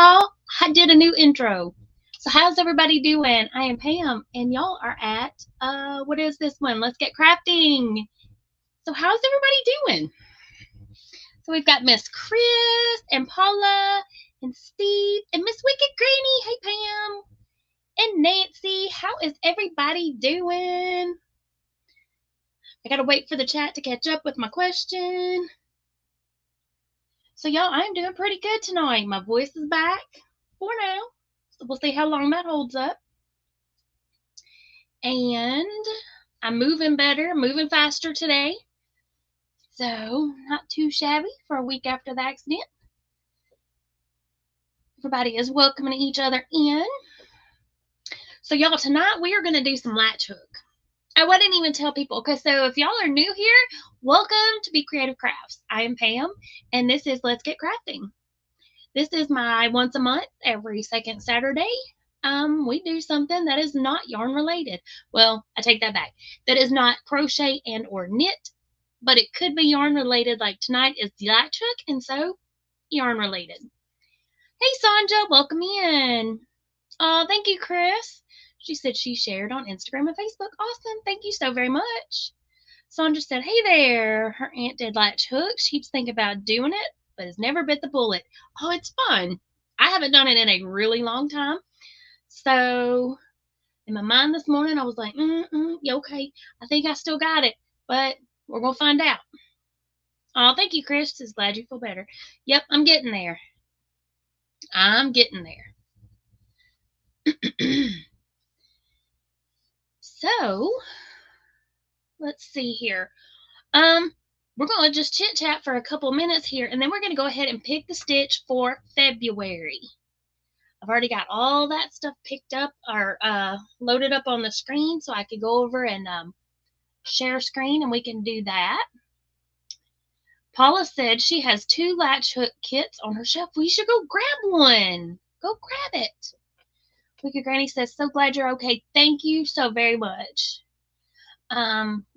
y'all. I did a new intro. So how's everybody doing? I am Pam, and y'all are at, what is this one? Let's Get Crafting. So how's everybody doing? So we've got Miss Chris, and Paula, and Steve, and Miss Wicked Granny. Hey, Pam. And Nancy. How is everybody doing? I gotta wait for the chat to catch up with my question. So y'all, I'm doing pretty good tonight. My voice is back for now. So we'll see how long that holds up. And I'm moving better, moving faster today. So not too shabby for a week after the accident. Everybody is welcoming each other in. So y'all, tonight we are going to do some latch hook. I wouldn't even tell people. Okay, so if y'all are new here, welcome to BeeCreative Crafts. I am Pam, and this is Let's Get Crafting. This is my once a month, every second Saturday. We do something that is not yarn related. Well, I take that back. That is not crochet and or knit, but it could be yarn related. Like tonight is the latch hook, and so yarn related. Hey, Sanja, welcome in. Thank you, Chris. She said she shared on Instagram and Facebook. Awesome. Thank you so very much. Sandra said, hey there. Her aunt did latch hooks. She's thinking about doing it, but has never bit the bullet. Oh, it's fun. I haven't done it in a really long time. So in my mind this morning, I was like, yeah, okay. I think I still got it, but we're going to find out. Oh, thank you, Chris. Just glad you feel better. Yep, I'm getting there. I'm getting there. So let's see here. We're going to just chit chat for a couple minutes here, and then we're going to go ahead and pick the stitch for February. I've already got all that stuff picked up or loaded up on the screen, so I could go over and share screen, and we can do that. Paula said she has 2 latch hook kits on her shelf. We should go grab one. Go grab it. Wicked Granny says, so glad you're okay. Thank you so very much.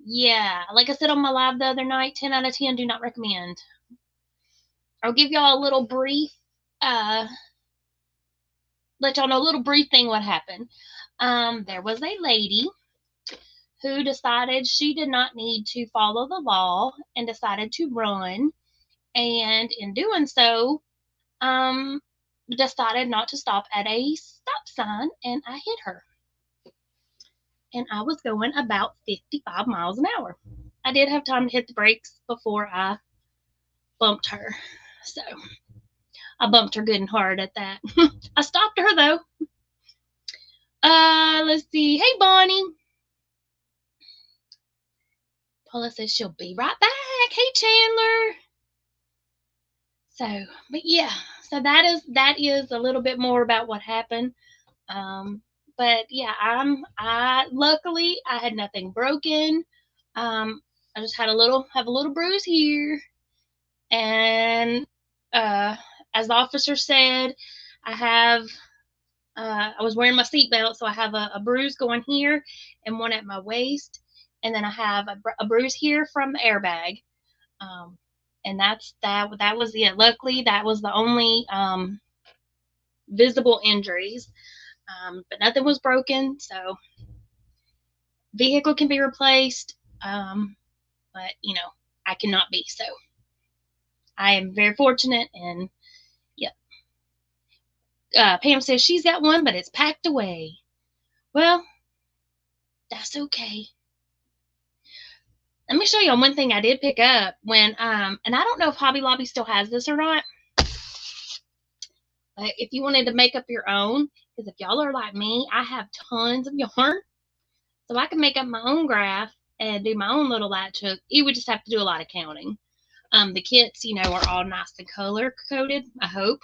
Yeah, like I said on my live the other night, 10 out of 10, do not recommend. I'll give y'all a little brief, let y'all know a little brief thing what happened. There was a lady who decided she did not need to follow the law and decided to run. And in doing so, decided not to stop at a stop sign, and I hit her. And I was going about 55 miles an hour. I did have time to hit the brakes before I bumped her. So I bumped her good and hard at that. I stopped her though. Let's see. Hey, Bonnie. Paula says she'll be right back. Hey, Chandler. So, but yeah. So that is a little bit more about what happened. But yeah, luckily I had nothing broken. I just had a little bruise here, and as the officer said, I was wearing my seatbelt, so I have a bruise going here and one at my waist, and then I have a bruise here from the airbag, and that was it. Luckily, that was the only visible injuries. But nothing was broken, so vehicle can be replaced, but I cannot be, so I am very fortunate. And yep. Pam says she's got one, but it's packed away. Well, that's okay. Let me show you one thing I did pick up when and I don't know if Hobby Lobby still has this or not, but if you wanted to make up your own, because if y'all are like me, I have tons of yarn, so I can make up my own graph and do my own little latch hook. You would just have to do a lot of counting. The kits, are all nice and color coded, I hope.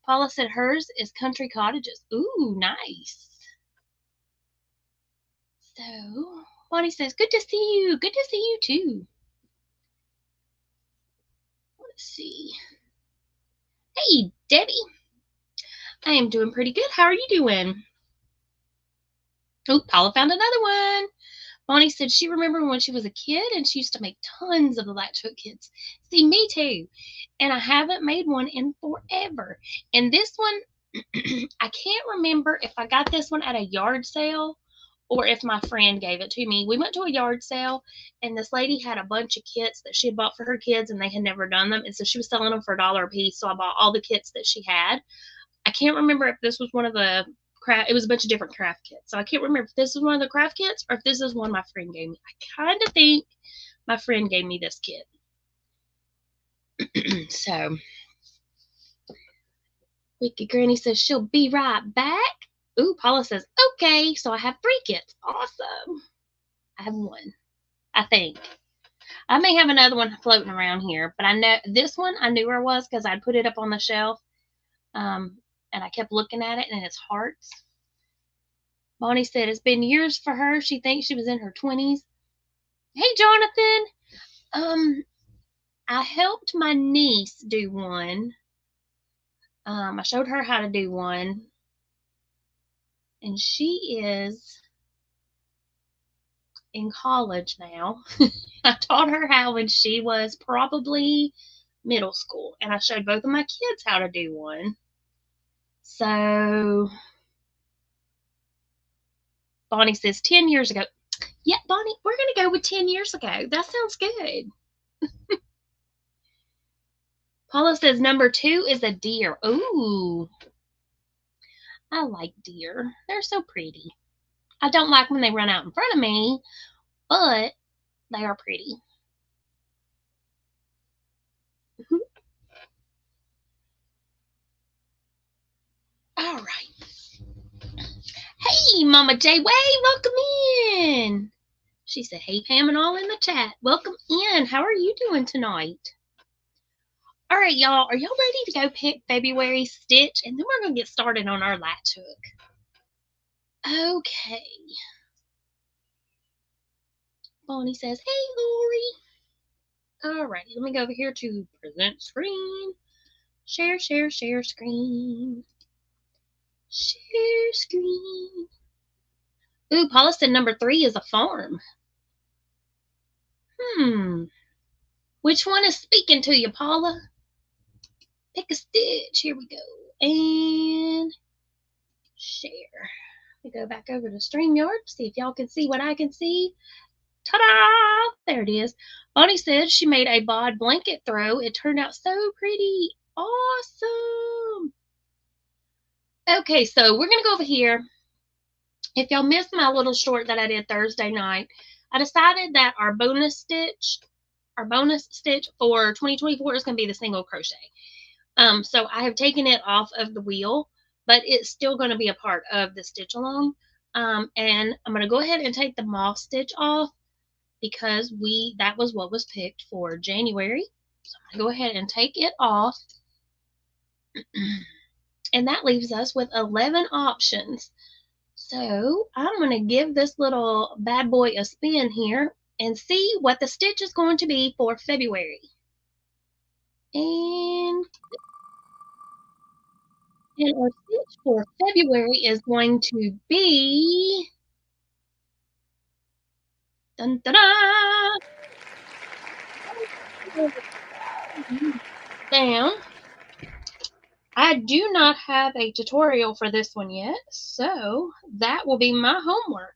Paula said hers is Country Cottages. Ooh, nice. So Bonnie says, good to see you. Good to see you too. Let's see. Hey, Debbie. I am doing pretty good. How are you doing? Oh, Paula found another one. Bonnie said she remembered when she was a kid and she used to make tons of the Latch Hook Kits. See, me too. And I haven't made one in forever. And this one, I can't remember if I got this one at a yard sale or if my friend gave it to me. We went to a yard sale and this lady had a bunch of kits that she had bought for her kids and they had never done them. And so she was selling them for $1 a piece. So I bought all the kits that she had. I can't remember if this was one of the craft. It was a bunch of different craft kits. So I can't remember if this is one of the craft kits or if this is one my friend gave me. I kind of think my friend gave me this kit. So Wicked Granny says she'll be right back. Ooh, Paula says, okay, so I have 3 kits. Awesome. I have 1, I think. I may have another one floating around here, but I know this one, I knew where it was because I'd put it up on the shelf, and I kept looking at it, and it's hearts. Bonnie said it's been years for her. She thinks she was in her 20s. Hey, Jonathan. I helped my niece do one. I showed her how to do one. And she is in college now. I taught her how when she was probably middle school. And I showed both of my kids how to do one. So Bonnie says 10 years ago. Yeah, Bonnie, we're going to go with 10 years ago. That sounds good. Paula says number 2 is a deer. Ooh. I like deer. They're so pretty. I don't like when they run out in front of me, but they are pretty. All right. Hey, Mama J. Way, welcome in. She said, hey, Pam and all in the chat. Welcome in. How are you doing tonight? All right, y'all. Are y'all ready to go pick February's stitch? And then we're going to get started on our latch hook. Okay. Bonnie says, hey, Lori. All right. Let me go over here to present screen. Share screen. Share screen. Ooh, Paula said number 3 is a farm. Which one is speaking to you, Paula? Pick a stitch. Here we go. And share. Let me go back over to Streamyard, see if y'all can see what I can see. Ta-da! There it is. Bonnie said she made a bod blanket throw. It turned out so pretty. Awesome. Okay, so we're going to go over here. If y'all missed my little short that I did Thursday night, I decided that our bonus stitch for 2024 is going to be the single crochet. So I have taken it off of the wheel, but it's still going to be a part of the stitch along. And I'm going to go ahead and take the moss stitch off because that was what was picked for January. So I'm going to go ahead and take it off. And that leaves us with 11 options. So I'm going to give this little bad boy a spin here and see what the stitch is going to be for February. And our stitch for February is going to be dun, dun, dun. Down. I do not have a tutorial for this one yet, so that will be my homework.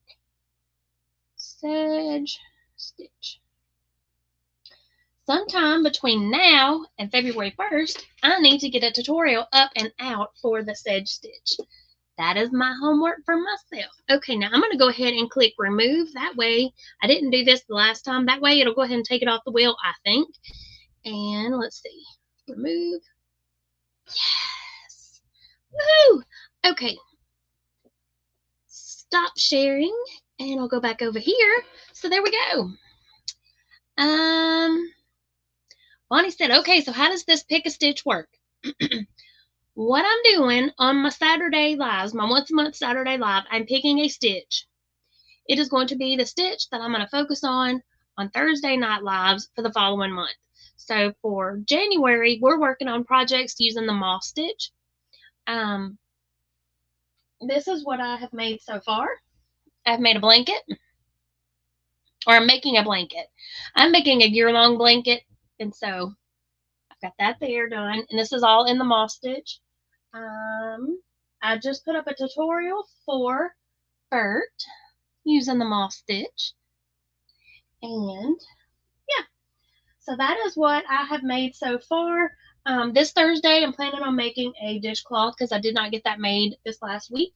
Sedge stitch. Sometime between now and February 1st, I need to get a tutorial up and out for the sedge stitch. That is my homework for myself. Okay, now I'm going to go ahead and click remove. That way, I didn't do this the last time. That way, it'll go ahead and take it off the wheel, I think. And let's see. Remove. Yes. Woo! Okay. Stop sharing. And I'll go back over here. So there we go. Bonnie said, okay, so how does this pick a stitch work? What I'm doing on my Saturday lives, my once a month Saturday live, I'm picking a stitch. It is going to be the stitch that I'm going to focus on Thursday night lives for the following month. So for January, we're working on projects using the moss stitch. This is what I have made so far. I've made a blanket. or I'm making a blanket. I'm making a year-long blanket, and so I've got that there done. And this is all in the moss stitch. I just put up a tutorial for Bert using the moss stitch. And yeah, so that is what I have made so far. This Thursday, I'm planning on making a dishcloth because I did not get that made this last week.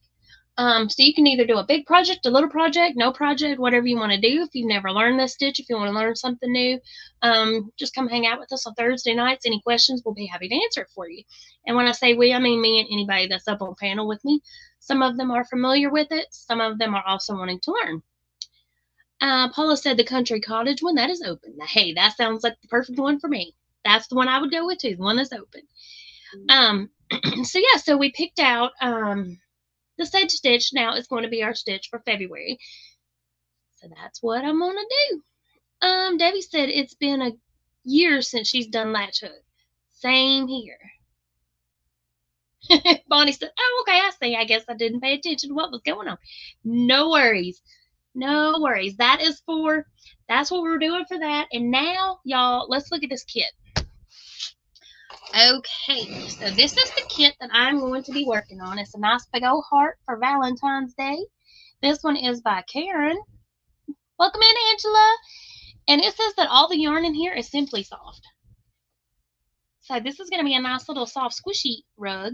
So you can either do a big project, a little project, no project, whatever you want to do. If you've never learned this stitch, if you want to learn something new, just come hang out with us on Thursday nights. Any questions, we'll be happy to answer it for you. And when I say we, I mean me and anybody that's up on panel with me. Some of them are familiar with it. Some of them are also wanting to learn. Paula said the country cottage one, that is open. Now, hey, that sounds like the perfect one for me. That's the one I would go with too, the one that's open. So yeah, so we picked out the sedge stitch now is going to be our stitch for February. So that's what I'm going to do. Debbie said it's been a year since she's done Latch Hook. Same here. Bonnie said, oh, okay, I see. I guess I didn't pay attention to what was going on. No worries. No worries. That's what we're doing for that. And now, y'all, let's look at this kit. Okay, so this is the kit that I'm going to be working on. It's a nice big old heart for Valentine's Day. This one is by Karen. Welcome in, Angela. And it says that all the yarn in here is Simply Soft. So this is going to be a nice little soft squishy rug.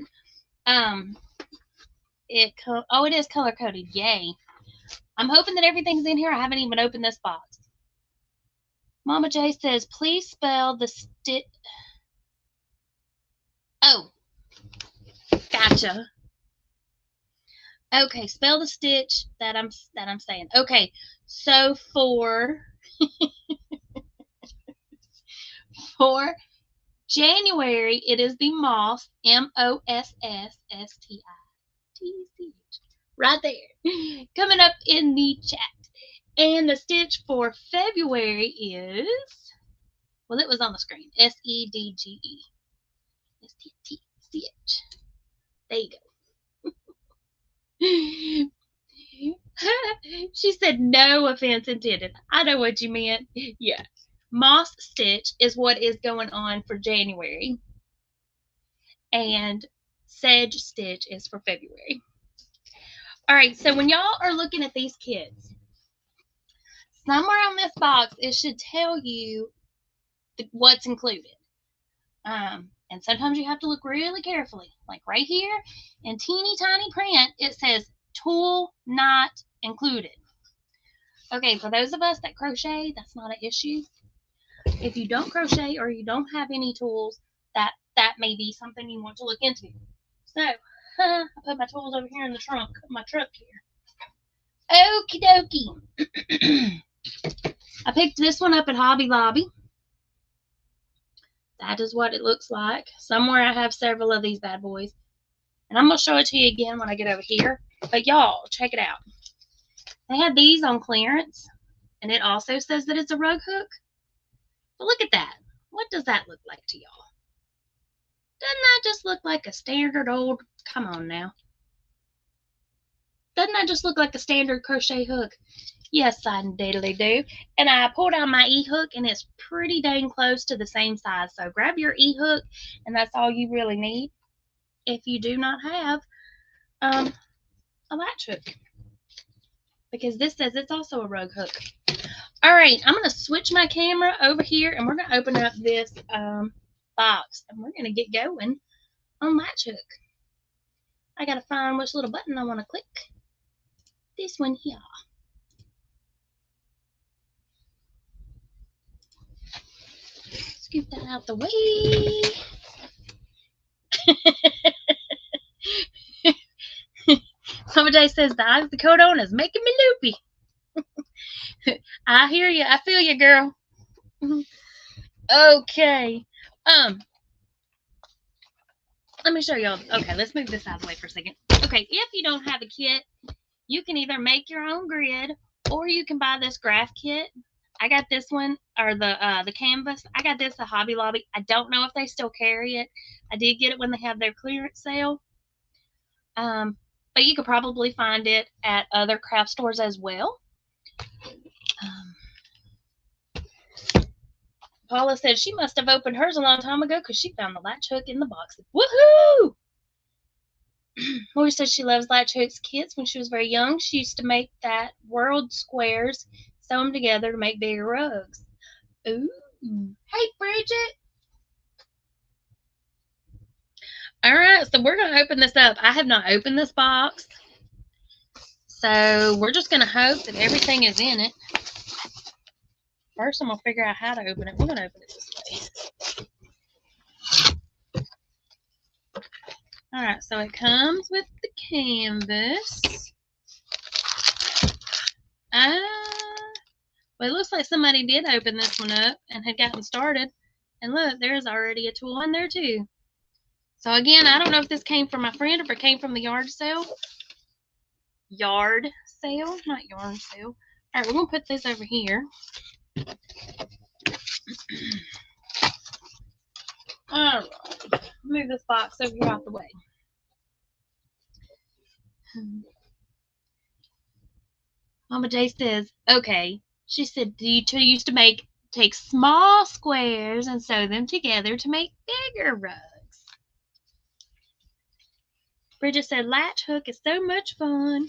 It is color coded. Yay. I'm hoping that everything's in here. I haven't even opened this box. Mama J says, please spell the stitch. Oh, gotcha. Okay, spell the stitch that I'm saying. Okay, so for January, it is the Moss, MOSSSTITCH, right there, coming up in the chat. And the stitch for February is, well, it was on the screen, SEDGE. STTCH. There you go. She said, no offense intended. I know what you meant. Yeah. Moss stitch is what is going on for January. And sedge stitch is for February. All right, so when y'all are looking at these kits, somewhere on this box, it should tell you what's included. And sometimes you have to look really carefully. Like right here, in teeny tiny print, it says tool not included. Okay, for those of us that crochet, that's not an issue. If you don't crochet or you don't have any tools, that may be something you want to look into. So, I put my tools over here in the trunk of my truck here. Okie dokie. I picked this one up at Hobby Lobby. That is what it looks like. Somewhere I have several of these bad boys. And I'm going to show it to you again when I get over here. But y'all, check it out. They have these on clearance. And it also says that it's a rug hook. But look at that. What does that look like to y'all? Doesn't that just look like a standard old, come on now. Doesn't that just look like a standard crochet hook? Yes, I diddly do. And I pulled out my E-hook, and it's pretty dang close to the same size. So grab your E-hook, and that's all you really need if you do not have a latch hook. Because this says it's also a rug hook. All right, I'm going to switch my camera over here, and we're going to open up this box, and we're going to get going on latch hook. I got to find which little button I want to click. This one here. Scoop that out the way. Somebody says the eyes the coat on is making me loopy. I hear you. I feel you, girl. Okay. Let me show y'all. Okay, let's move this out of the way for a second. Okay, if you don't have a kit, you can either make your own grid or you can buy this graph kit. I got this one, or the canvas. I got this at Hobby Lobby. I don't know if they still carry it. I did get it when they have their clearance sale. But you could probably find it at other craft stores as well. Paula said she must have opened hers a long time ago because she found the latch hook in the box. Woohoo! Lori says she loves Latch Hook Kits. When she was very young, she used to make that world squares, sew them together to make bigger rugs. Ooh. Hey, Bridget. All right, so we're going to open this up. I have not opened this box. So we're just going to hope that everything is in it. First, I'm going to figure out how to open it. We're going to open it this way. All right, so it comes with the canvas. Well, it looks like somebody did open this one up and had gotten started. And look, there's already a tool in there too. So again, I don't know if this came from my friend or if it came from the yard sale. Yard sale, not yarn sale. All right, we're going to put this over here. All right, move this box over here out the way. Mama J says, okay. She said, you two used to take small squares and sew them together to make bigger rugs. Bridget said, Latch Hook is so much fun.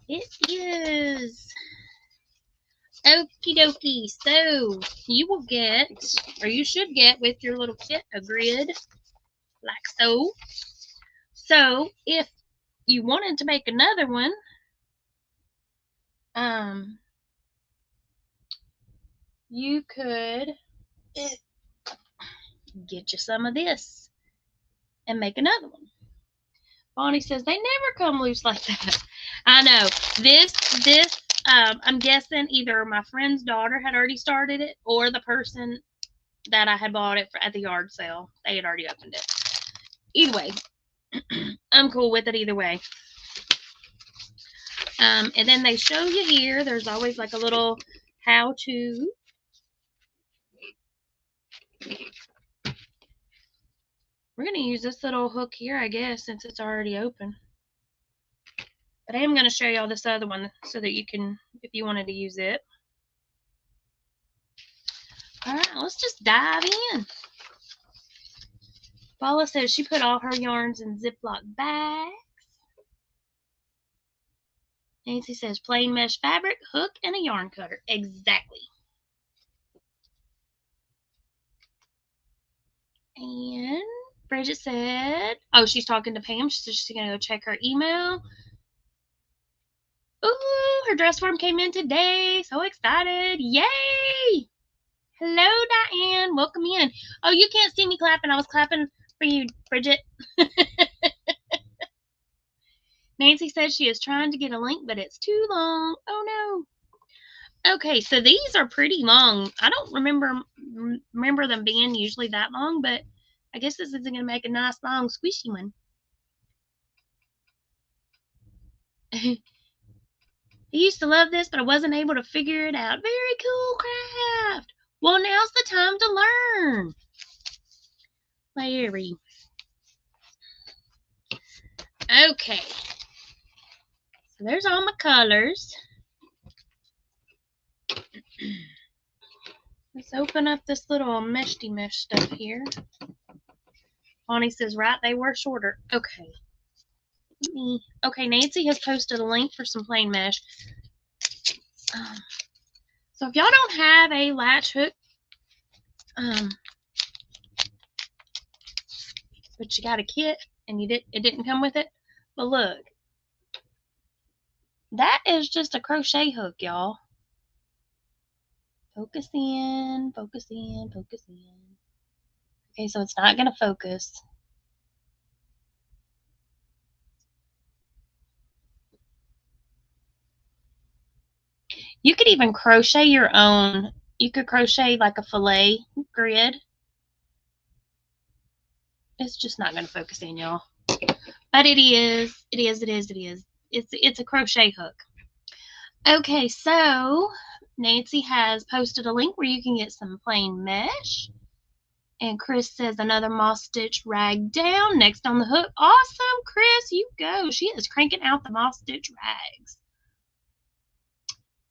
It is. Okie dokie. So you will get, or you should get with your little kit, a grid like so. So if you wanted to make another one, you could get you some of this and make another one. Bonnie says they never come loose like that. I know this. I'm guessing either my friend's daughter had already started it, or the person that I had bought it at the yard sale, they had already opened it. Either way, I'm cool with it either way. And then they show you here. There's always like a little how-to. We're going to use this little hook here, I guess, since it's already open. But I am going to show y'all this other one so that you can, if you wanted to use it. All right, let's just dive in. Paula says she put all her yarns in Ziploc bags. Nancy says plain mesh fabric, hook, and a yarn cutter. Exactly. And Bridget said, oh, she's talking to Pam. She said she's going to go check her email. Ooh, her dress form came in today. So excited. Yay! Hello, Diane. Welcome in. Oh, you can't see me clapping. I was clapping for you, Bridget. Nancy says she is trying to get a link, but it's too long. Oh, no. Okay, so these are pretty long. I don't remember them being usually that long, but I guess this is going to make a nice, long, squishy one. I used to love this, but I wasn't able to figure it out. Very cool craft. Well, now's the time to learn. Larry. Okay. So there's all my colors. Let's open up this little meshty mesh stuff here. Bonnie says, right, they were shorter. Okay. Okay, Nancy has posted a link for some plain mesh. So if y'all don't have a latch hook, but you got a kit and it didn't come with it, but look, that is just a crochet hook, y'all. Focus in, focus in, focus in. Okay, so it's not gonna focus. You could even crochet your own. You could crochet like a fillet grid. It's just not going to focus in, y'all. But it is. It's a crochet hook. Okay, so Nancy has posted a link where you can get some plain mesh. And Chris says another moss stitch rag down next on the hook. Awesome, Chris, you go. She is cranking out the moss stitch rags.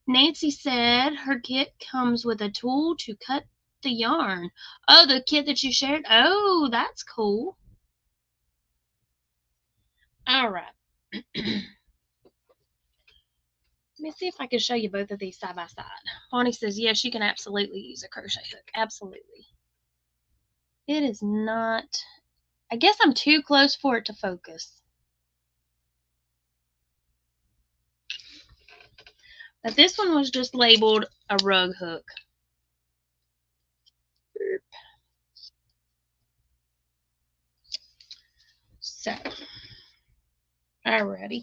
Nancy said her kit comes with a tool to cut the yarn? Oh, the kit that you shared? Oh, that's cool. All right. Let me see if I can show you both of these side by side. Bonnie says, yes, you can absolutely use a crochet hook. Absolutely. It is not, I guess I'm too close for it to focus. But this one was just labeled a rug hook. So, alrighty.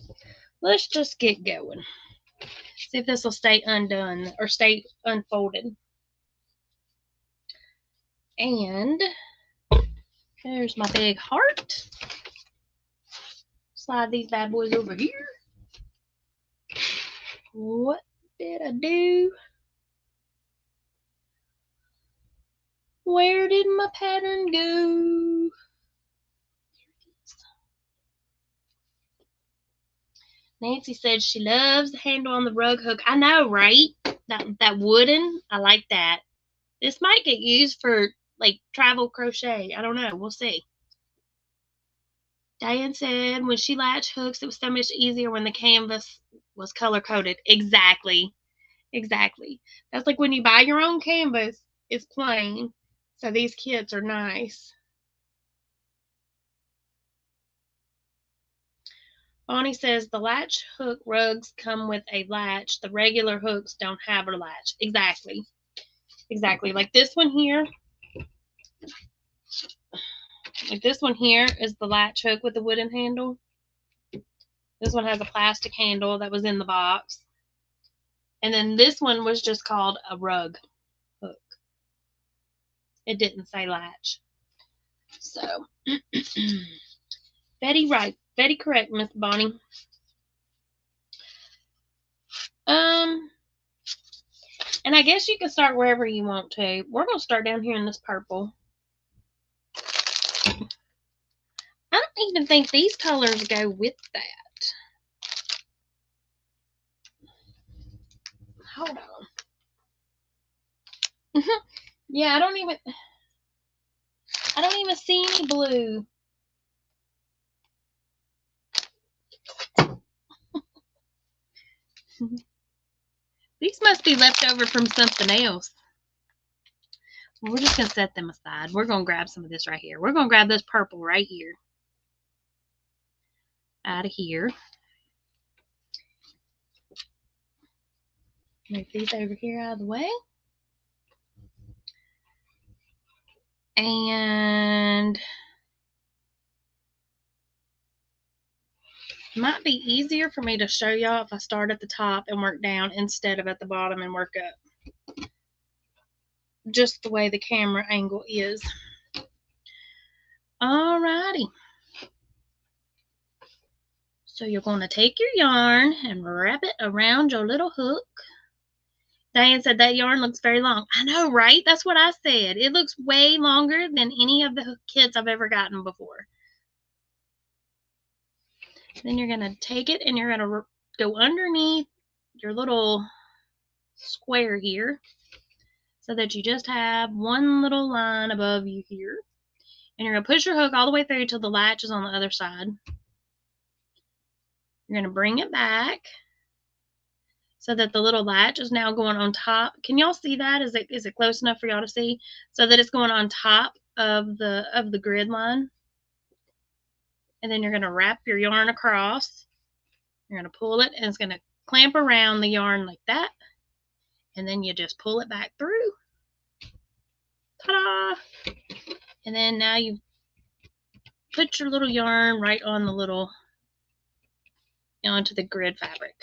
Let's just get going. See if this will stay undone or stay unfolded. And there's my big heart. Slide these bad boys over here. What did I do? Where did my pattern go? Nancy said she loves the handle on the rug hook. I know, right? That wooden, I like that. This might get used for like travel crochet. I don't know. We'll see. Diane said when she latched hooks, it was so much easier when the canvas was color coded. Exactly. Exactly. That's like when you buy your own canvas, it's plain. So these kits are nice. Bonnie says the latch hook rugs come with a latch. The regular hooks don't have a latch. Exactly. Exactly. Like this one here. Like this one here is the latch hook with the wooden handle. This one has a plastic handle that was in the box. And then this one was just called a rug hook. It didn't say latch. So, Betty right. Betty correct, Miss Bonnie. And I guess you can start wherever you want to. We're going to start down here in this purple. I don't even think these colors go with that. Hold on. Yeah, I don't even see any blue. These must be left over from something else. Well, we're just going to set them aside. We're going to grab some of this right here. We're going to grab this purple right here. Out of here. Move these over here out of the way. And it might be easier for me to show y'all if I start at the top and work down instead of at the bottom and work up. Just the way the camera angle is. Alrighty. So you're going to take your yarn and wrap it around your little hook. Diane said that yarn looks very long. I know, right? That's what I said. It looks way longer than any of the kits I've ever gotten before. Then you're going to take it and you're going to go underneath your little square here so that you just have one little line above you here. And you're going to push your hook all the way through till the latch is on the other side. You're going to bring it back so that the little latch is now going on top. Can y'all see that? Is it close enough for y'all to see? So that it's going on top of the grid line. And then you're going to wrap your yarn across. You're going to pull it and it's going to clamp around the yarn like that. And then you just pull it back through. Ta-da! And then now you put your little yarn right on the little, onto the grid fabric.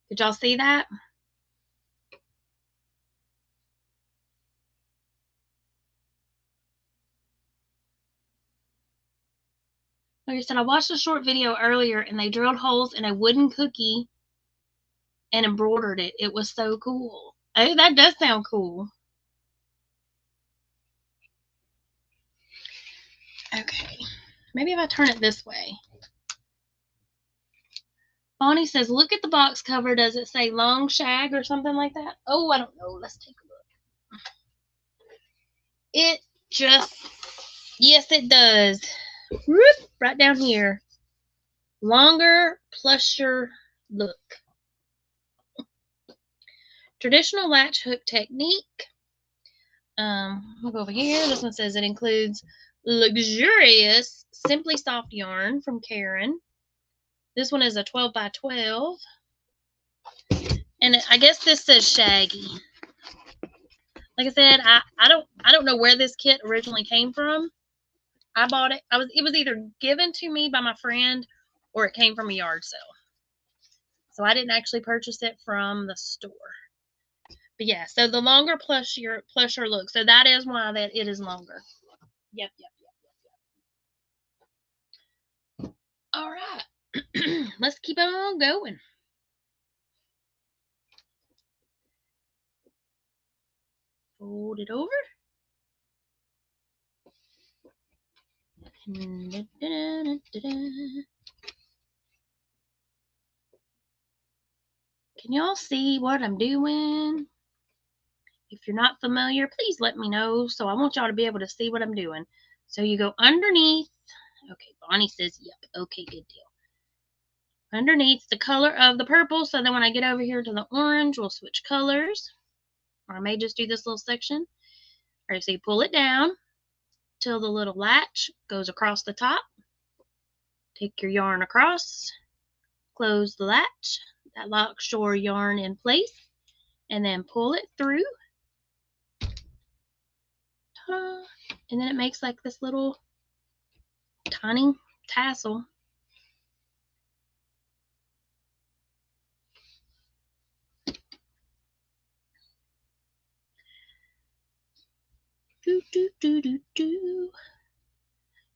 Did y'all see that? Like I said, I watched a short video earlier and they drilled holes in a wooden cookie and embroidered it. It was so cool. Oh, that does sound cool. Okay. Maybe if I turn it this way. Bonnie says, look at the box cover. Does it say long shag or something like that? Oh, I don't know. Let's take a look. It just, yes, it does. Whoop, right down here. Longer, plusher look. Traditional latch hook technique. We'll go over here. This one says it includes luxurious, simply soft yarn from Karen. This one is a 12 by 12. And I guess this says shaggy. Like I said, I don't know where this kit originally came from. I bought it. It was either given to me by my friend or it came from a yard sale. So I didn't actually purchase it from the store. But yeah, so the longer plusher look. So that is why that it is longer. Yep. All right. Let's keep on going. Fold it over. Can y'all see what I'm doing? If you're not familiar, please let me know. So I want y'all to be able to see what I'm doing. So you go underneath. Okay, Bonnie says, yep. Okay, good deal. Underneath the color of the purple. So then when I get over here to the orange, we'll switch colors. Or I may just do this little section. All right, so you pull it down till the little latch goes across the top. Take your yarn across. Close the latch. That locks your yarn in place. And then pull it through. Ta-da. And then it makes like this little tiny tassel.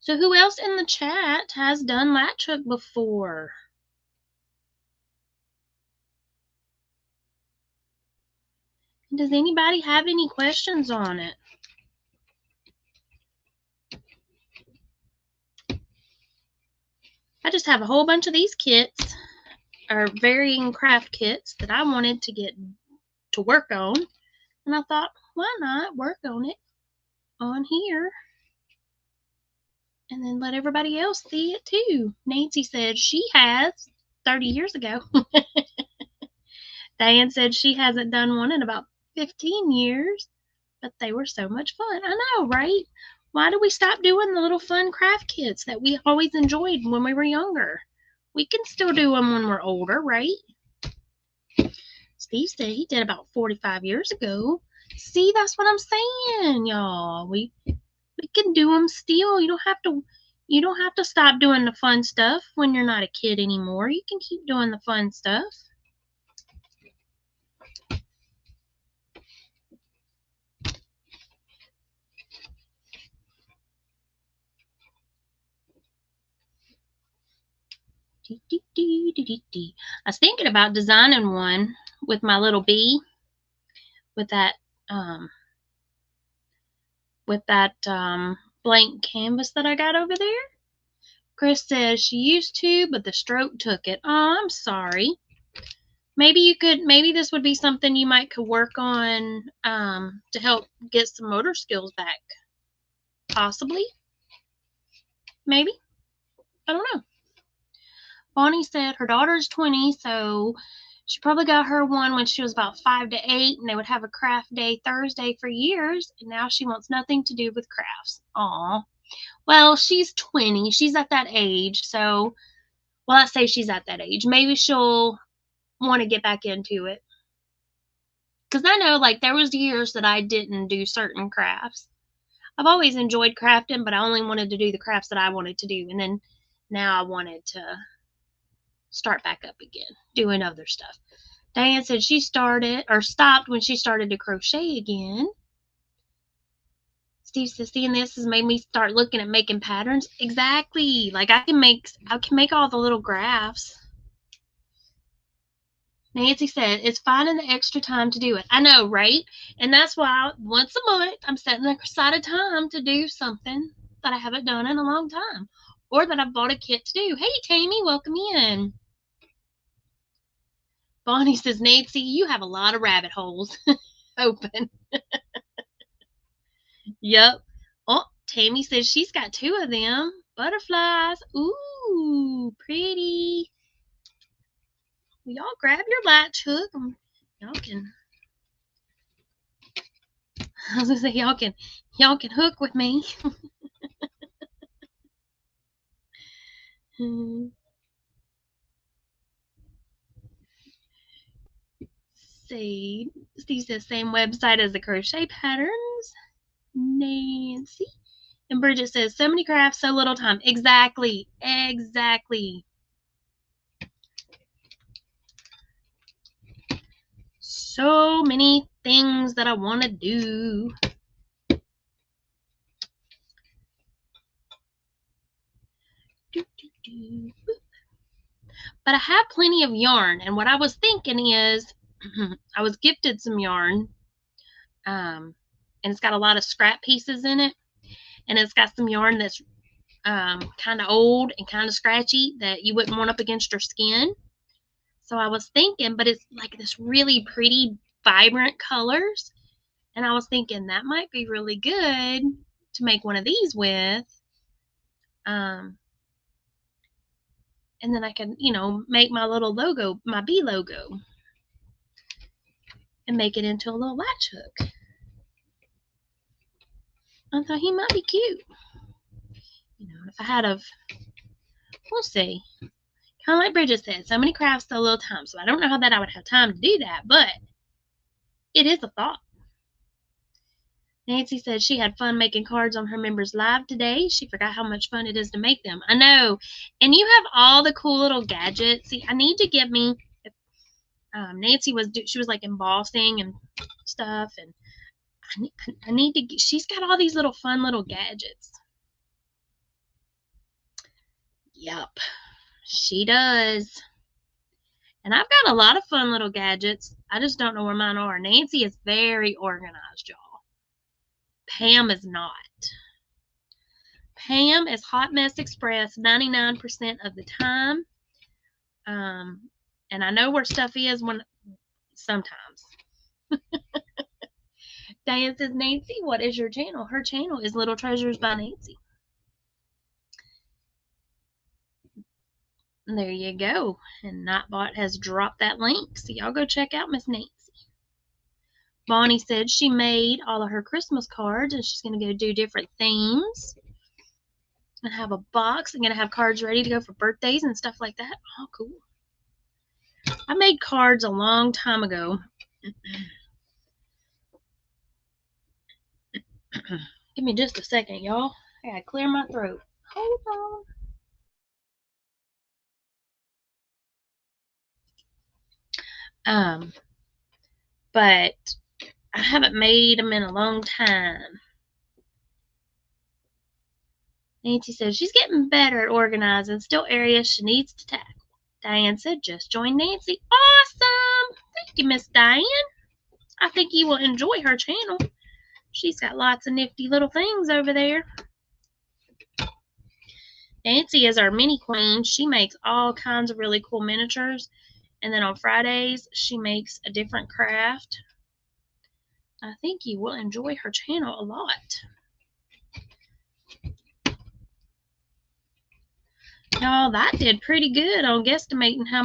So who else in the chat has done latch hook before? Does anybody have any questions on it? I just have a whole bunch of these kits, or varying craft kits that I wanted to get to work on. And I thought, why not work on it on here? And then let everybody else see it too. Nancy said she has 30 years ago. Diane said she hasn't done one in about 15 years, but they were so much fun. I know, right? Why do we stop doing the little fun craft kits that we always enjoyed when we were younger? We can still do them when we're older, right? Steve said he did about 45 years ago. See, that's what I'm saying, y'all. We can do them still. You don't have to stop doing the fun stuff when you're not a kid anymore. You can keep doing the fun stuff. I was thinking about designing one with my little bee, with that blank canvas that I got over there. Chris says she used to, but the stroke took it. Oh, I'm sorry. Maybe this would be something you could work on to help get some motor skills back. Possibly. Maybe. I don't know. Bonnie said her daughter's 20, so she probably got her one when she was about 5 to 8, and they would have a craft day Thursday for years, and now she wants nothing to do with crafts. Aw. Well, she's 20. She's at that age, so, well, I say she's at that age. Maybe she'll want to get back into it. Because I know, like, there was years that I didn't do certain crafts. I've always enjoyed crafting, but I only wanted to do the crafts that I wanted to do, and then now I wanted to start back up again, doing other stuff. Diane said she stopped when she started to crochet again. Steve says, seeing this has made me start looking at making patterns. Exactly. Like I can make all the little graphs. Nancy said, it's finding the extra time to do it. I know, right? And that's why once a month, I'm setting aside a time to do something that I haven't done in a long time, or that I've bought a kit to do. Hey, Tammy, welcome in. Bonnie says, Nancy, you have a lot of rabbit holes open. Yep. Oh, Tammy says she's got 2 of them. Butterflies. Ooh, pretty. Well, y'all grab your latch hook. Y'all can. I was gonna say y'all can hook with me. See, these the same website as the crochet patterns. Nancy. And Bridget says, so many crafts, so little time. Exactly. Exactly. So many things that I want to do. But I have plenty of yarn. And what I was thinking is, I was gifted some yarn. And it's got a lot of scrap pieces in it. And it's got some yarn that's kind of old and kind of scratchy that you wouldn't want up against your skin. So I was thinking, but it's like this really pretty, vibrant colors. And I was thinking that might be really good to make one of these with. And then I can, make my little logo, my Bee logo, and make it into a little latch hook. I thought he might be cute. If I had we'll see. Kind of like Bridget said, so many crafts, so little time. So I don't know how that I would have time to do that, but it is a thought. Nancy said she had fun making cards on her members live today. She forgot how much fun it is to make them. I know. And you have all the cool little gadgets. See, I need to get me, Nancy she was like embossing and stuff. And I need to get, she's got all these little fun little gadgets. Yup, she does. And I've got a lot of fun little gadgets. I just don't know where mine are. Nancy is very organized, y'all. Pam is not. Pam is Hot Mess Express 99% of the time. And I know where stuff is sometimes. Diane says, Nancy, what is your channel? Her channel is Little Treasures by Nancy. And there you go. And Nightbot has dropped that link. So y'all go check out Miss Nancy. Bonnie said she made all of her Christmas cards and she's going to go do different themes. And have a box. I'm going to have cards ready to go for birthdays and stuff like that. Oh, cool. I made cards a long time ago. Give me just a second, y'all. I gotta clear my throat. Hold on. But I haven't made them in a long time. Nancy says she's getting better at organizing. Still areas she needs to tackle. Diane said, just join Nancy. Awesome! Thank you, Miss Diane. I think you will enjoy her channel. She's got lots of nifty little things over there. Nancy is our mini queen. She makes all kinds of really cool miniatures. And then on Fridays, she makes a different craft. I think you will enjoy her channel a lot. Y'all, that did pretty good on guesstimating how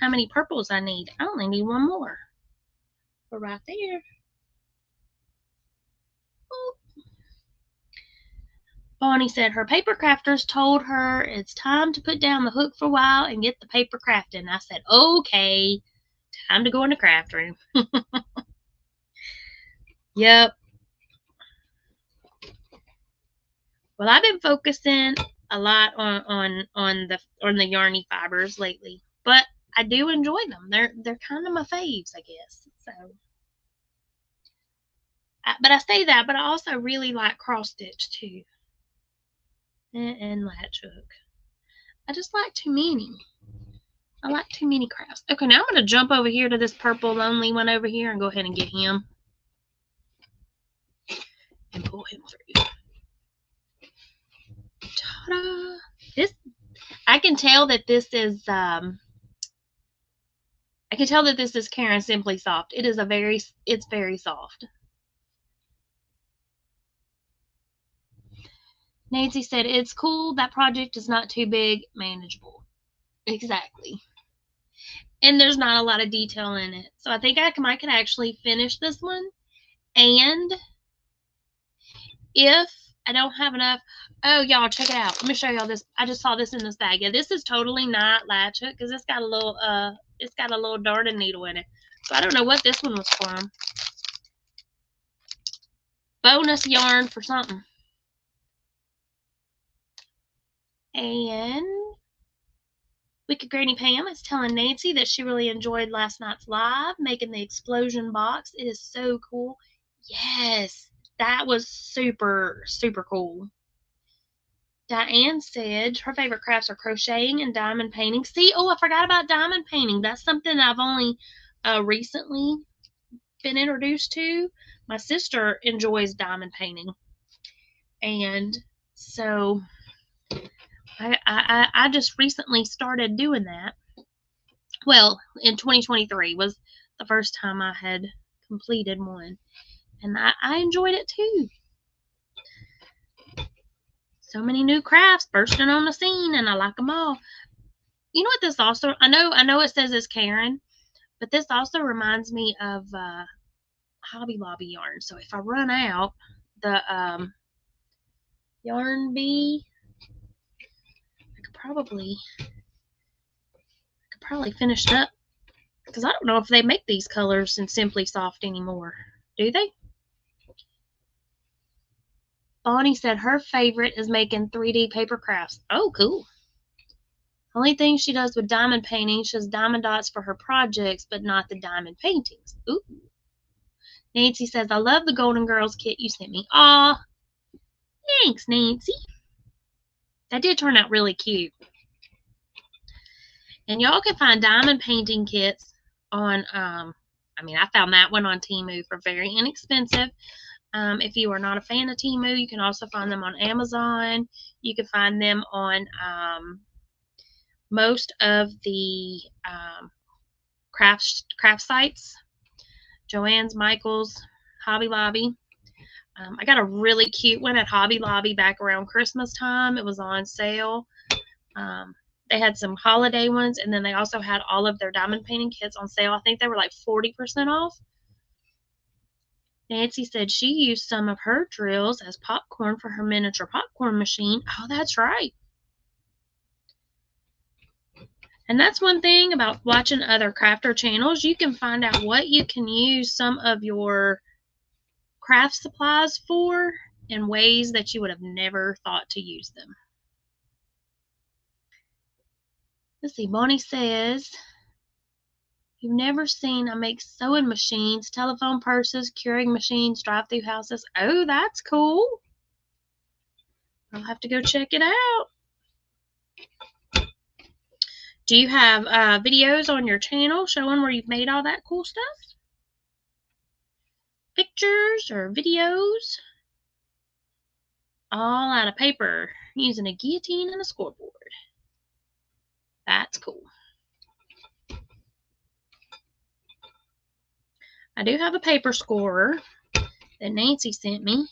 many purples I need. I only need one more. But right there. Oop. Bonnie said her paper crafters told her it's time to put down the hook for a while and get the paper crafting. I said, okay, time to go in the craft room. Yep. Well, I've been focusing a lot on the yarny fibers lately, but I do enjoy them. They're kind of my faves, I guess. So, but I say that, but I also really like cross stitch too, and latch hook. I just like too many. I like too many crafts. Okay, now I'm gonna jump over here to this purple lonely one over here and go ahead and get him and pull him through. Ta-da! This, I can tell that this is a I can tell that this is Karen Simply Soft. It's very soft. Nancy said, it's cool. That project is not too big, manageable. Exactly. And there's not a lot of detail in it. So I think I can actually finish this one. And if I don't have enough, oh, y'all, check it out. Let me show y'all this. I just saw this in this bag. Yeah, this is totally not Latch Hook because it's got a little darning needle in it. So I don't know what this one was from. Bonus yarn for something. And Wicked Granny Pam is telling Nancy that she really enjoyed last night's live, making the explosion box. It is so cool. Yes, that was super, super cool. Diane said her favorite crafts are crocheting and diamond painting. See, oh, I forgot about diamond painting. That's something I've only recently been introduced to. My sister enjoys diamond painting. And so I just recently started doing that. Well, in 2023 was the first time I had completed one. And I enjoyed it too. So many new crafts bursting on the scene, and I like them all. You know what this also, I know it says it's Karen, but this also reminds me of Hobby Lobby yarn. So if I run out, the Yarn Bee, I could probably finish it up. Because I don't know if they make these colors in Simply Soft anymore. Do they? Bonnie said her favorite is making 3D paper crafts. Oh, cool. Only thing she does with diamond painting, she does diamond dots for her projects, but not the diamond paintings. Ooh. Nancy says, I love the Golden Girls kit you sent me. Aw. Thanks, Nancy. That did turn out really cute. And y'all can find diamond painting kits on, I found that one on Temu for very inexpensive. If you are not a fan of Temu, you can also find them on Amazon. You can find them on most of the craft sites. Joann's, Michael's, Hobby Lobby. I got a really cute one at Hobby Lobby back around Christmas time. It was on sale. They had some holiday ones, and then they also had all of their diamond painting kits on sale. I think they were like 40% off. Nancy said she used some of her drills as popcorn for her miniature popcorn machine. Oh, that's right. And that's one thing about watching other crafter channels. You can find out what you can use some of your craft supplies for in ways that you would have never thought to use them. Let's see. Bonnie says, you've never seen I make sewing machines, telephone purses, curing machines, drive-through houses. Oh, that's cool. I'll have to go check it out. Do you have videos on your channel showing where you've made all that cool stuff? Pictures or videos? All out of paper using a guillotine and a scoreboard. That's cool. I do have a paper scorer that Nancy sent me.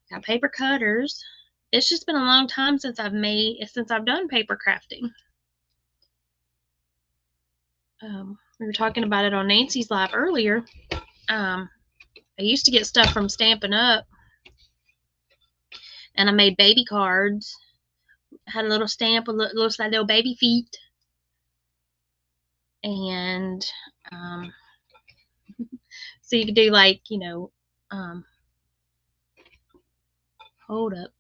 Got paper cutters. It's just been a long time since I've done paper crafting. We were talking about it on Nancy's live earlier. I used to get stuff from Stampin' Up, and I made baby cards. Had a little stamp with looks like little baby feet, and so you could do like, hold up.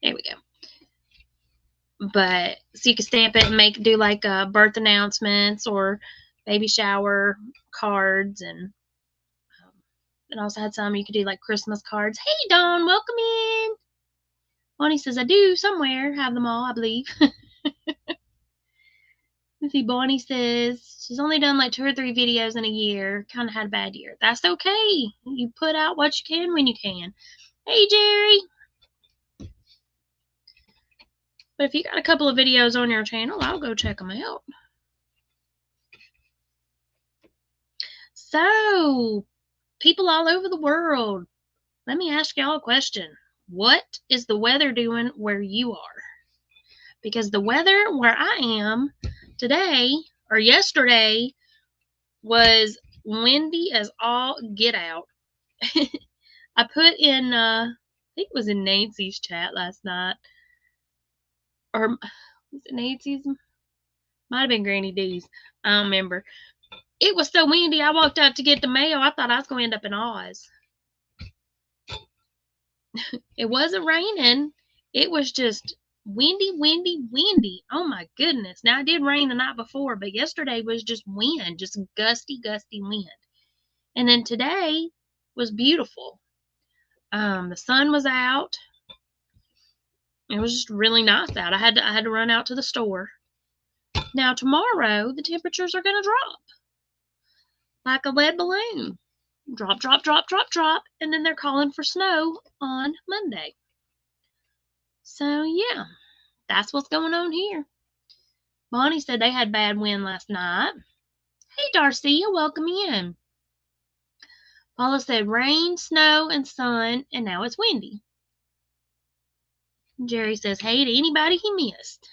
There we go. But so you can stamp it and do like birth announcements or baby shower cards, and it also had some you could do like Christmas cards. Hey Dawn, welcome in. Bonnie says I do somewhere have them all, I believe. Let's see. Bonnie says she's only done like 2 or 3 videos in a year. Kind of had a bad year. That's okay. You put out what you can when you can. Hey Jerry. But if you got a couple of videos on your channel, I'll go check them out. So, people all over the world, let me ask y'all a question. What is the weather doing where you are? Because the weather where I am today or yesterday was windy as all get out. I put in, I think it was in Nancy's chat last night. Or was it Nancy's? Might have been Granny D's. I don't remember. It was so windy, I walked out to get the mail. I thought I was going to end up in Oz. It wasn't raining. It was just windy, windy, windy. Oh my goodness. Now, it did rain the night before, but yesterday was just wind, just gusty, gusty wind. And then today was beautiful. The sun was out. It was just really nice out. I had to run out to the store. Now, tomorrow, the temperatures are going to drop like a lead balloon. Drop, drop, drop, drop, drop. And then they're calling for snow on Monday. So, yeah, that's what's going on here. Bonnie said they had bad wind last night. Hey, Darcia, welcome in. Paula said rain, snow, and sun, and now it's windy. Jerry says, hey to anybody he missed.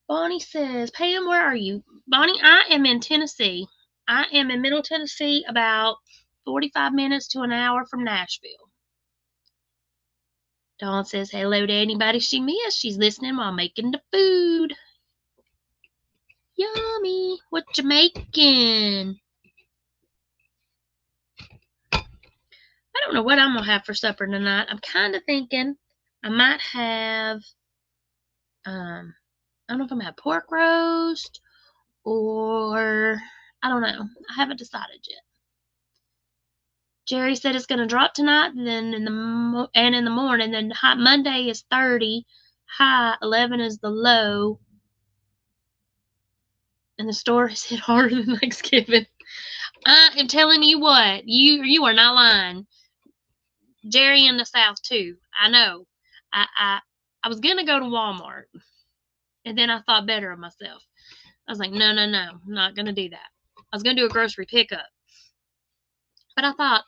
Bonnie says, Pam, where are you? Bonnie, I am in Tennessee. I am in Middle Tennessee, about 45 minutes to an hour from Nashville. Dawn says, hello to anybody she missed. She's listening while making the food. Yummy. What you making? I don't know what I'm going to have for supper tonight. I'm kind of thinking I might have, I don't know if I'm going to have pork roast or, I don't know. I haven't decided yet. Jerry said it's going to drop tonight, then in the morning. Then hot Monday is 30, high 11 is the low, and the store is hit harder than Thanksgiving. I am telling you what, you are not lying. Jerry in the South too. I know. I was gonna go to Walmart, and then I thought better of myself. I was like, no, I'm not gonna do that. I was gonna do a grocery pickup, but I thought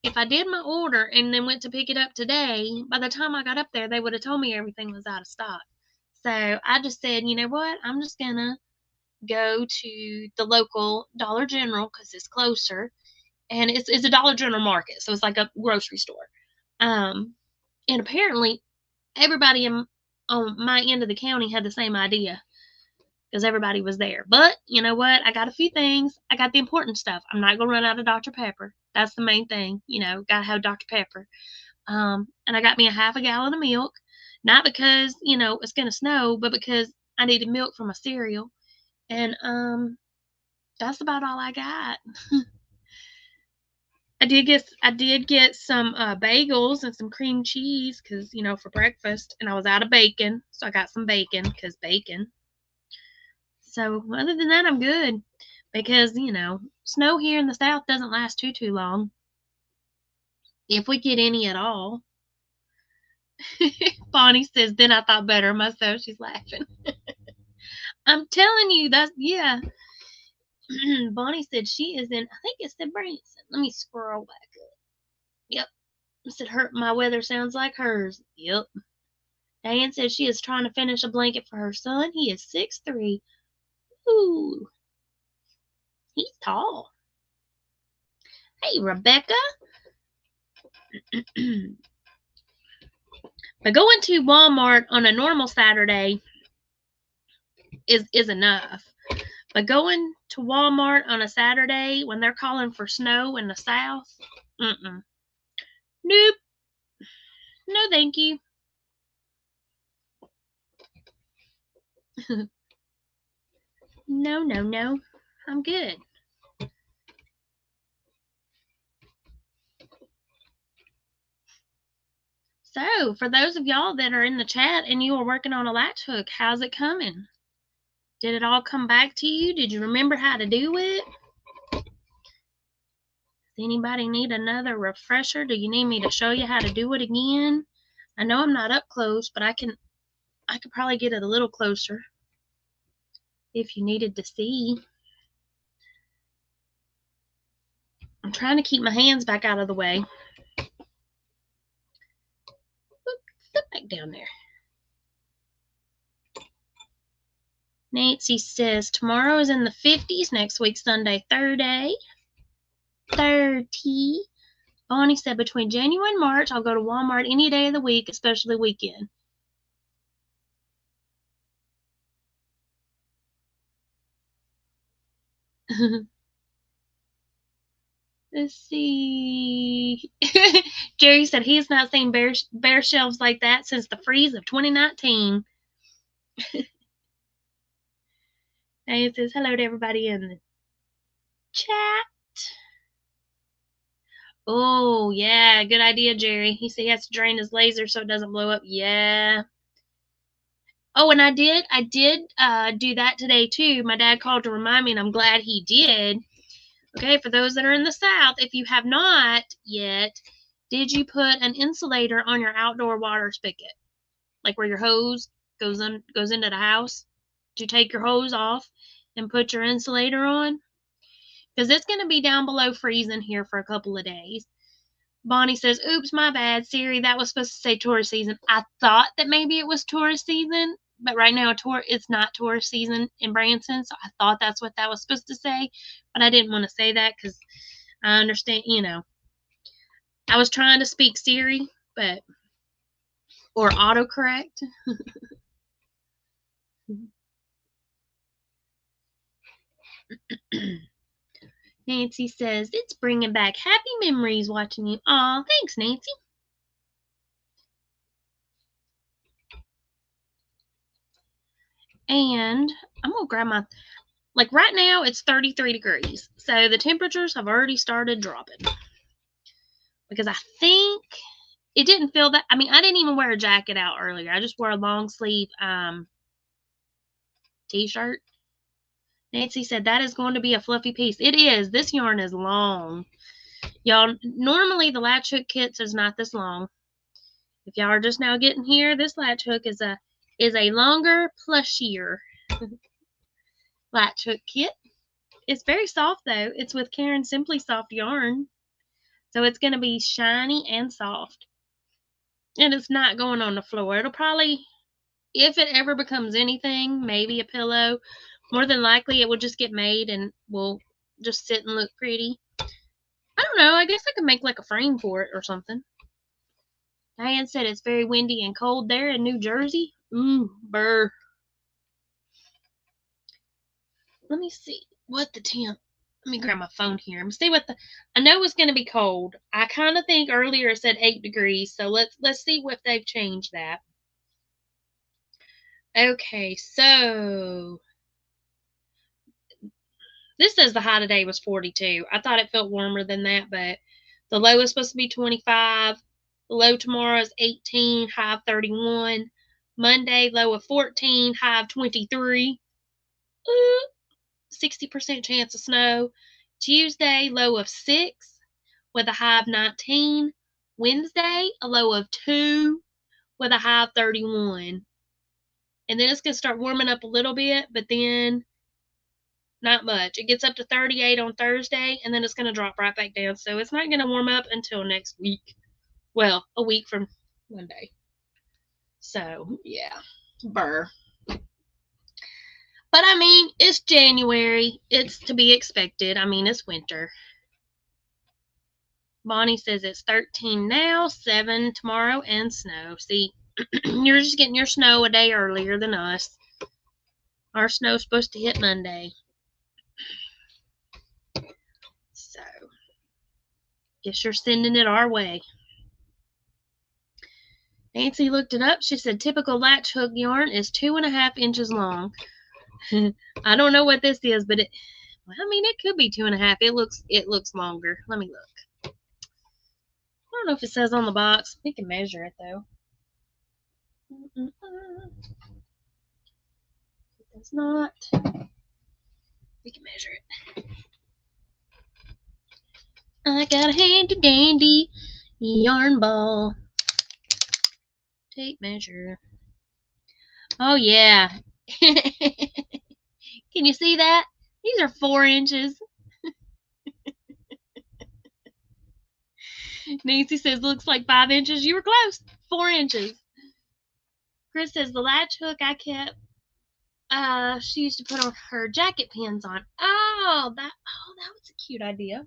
if I did my order and then went to pick it up today, by the time I got up there, they would have told me everything was out of stock. So I just said, you know what? I'm just gonna go to the local Dollar General because it's closer, and it's a Dollar General market, so it's like a grocery store. And apparently everybody on my end of the county had the same idea because everybody was there. But you know what? I got a few things. I got the important stuff. I'm not gonna run out of Dr. Pepper. That's the main thing. Gotta have Dr. Pepper. And I got me a half a gallon of milk, not because it's gonna snow, but because I needed milk for my cereal. And that's about all I got. I did get some bagels and some cream cheese because for breakfast, and I was out of bacon, so I got some bacon because bacon. So other than that, I'm good because snow here in the South doesn't last too long, if we get any at all. Bonnie says, then I thought better of myself. She's laughing. I'm telling you, yeah. Bonnie said she is in, I think it's the Branson. Let me scroll back up. Yep. I said my weather sounds like hers. Yep. Diane said she is trying to finish a blanket for her son. He is 6'3". Ooh. He's tall. Hey, Rebecca. But going to Walmart on a normal Saturday is enough. But going to Walmart on a Saturday when they're calling for snow in the South, nope. No, thank you. No. I'm good. So, for those of y'all that are in the chat and you are working on a latch hook, how's it coming? Did it all come back to you? Did you remember how to do it? Does anybody need another refresher? Do you need me to show you how to do it again? I know I'm not up close, but I can I could probably get it a little closer if you needed to see. I'm trying to keep my hands back out of the way. Sit back down there. Nancy says tomorrow is in the 50s. Next week, Sunday, 30. Bonnie said between January and March, I'll go to Walmart any day of the week, especially weekend. Let's see. Jerry said he has not seen bear shelves like that since the freeze of 2019. And it says hello to everybody in the chat. Oh, yeah, good idea, Jerry. He said he has to drain his laser so it doesn't blow up. Yeah. Oh, and I did do that today, too. My dad called to remind me, and I'm glad he did. Okay, for those that are in the South, if you have not yet, did you put an insulator on your outdoor water spigot? Like where your hose goes into the house? Did you take your hose off and put your insulator on? Because it's going to be down below freezing here for a couple of days. Bonnie says, oops, my bad, Siri. That was supposed to say tourist season. I thought that maybe it was tourist season, but right now it's not tourist season in Branson, so I thought that's what that was supposed to say, but I didn't want to say that because I understand, I was trying to speak Siri, or autocorrect. Nancy says, it's bringing back happy memories watching you. Aw, thanks, Nancy. And I'm going to grab my, like right now it's 33 degrees. So the temperatures have already started dropping. Because I think it didn't feel that, I didn't even wear a jacket out earlier. I just wore a long sleeve t-shirt. Nancy said that is going to be a fluffy piece. It is. This yarn is long. Y'all, normally the Latch Hook kits is not this long. If y'all are just now getting here, this Latch Hook is a longer, plushier Latch Hook kit. It's very soft though. It's with Karen Simply Soft yarn. So it's going to be shiny and soft. And it's not going on the floor. It'll probably, if it ever becomes anything, maybe a pillow. More than likely, it will just get made and will just sit and look pretty. I don't know. I guess I could make like a frame for it or something. Diane said it's very windy and cold there in New Jersey. Ooh, burr. Let me see what the temp. Let me grab my phone here. I'm see what I know it's going to be cold. I kind of think earlier it said 8 degrees. So let's see if they've changed that. Okay, so this says the high today was 42. I thought it felt warmer than that, but the low is supposed to be 25. The low tomorrow is 18, high of 31. Monday, low of 14, high of 23. 60% chance of snow. Tuesday, low of 6 with a high of 19. Wednesday, a low of 2 with a high of 31. And then it's going to start warming up a little bit, but then not much. It gets up to 38 on Thursday, and then it's going to drop right back down. So it's not going to warm up until next week. Well, a week from Monday. So, yeah. Burr. But, it's January. It's to be expected. It's winter. Bonnie says it's 13 now, 7 tomorrow, and snow. See, you're just getting your snow a day earlier than us. Our snow's supposed to hit Monday. So, guess you're sending it our way. Nancy looked it up. She said typical Latch Hook yarn is 2.5 inches long. I don't know what this is, but it could be 2.5. It looks longer. Let me look. I don't know if it says on the box. We can measure it though. It does not. We can measure it. I got a handy dandy yarn ball. Tape measure. Oh, yeah. Can you see that? These are 4 inches. Nancy says, looks like 5 inches. You were close. 4 inches. Chris says, the latch hook I kept, she used to put on her jacket pins on. Oh, that was a cute idea.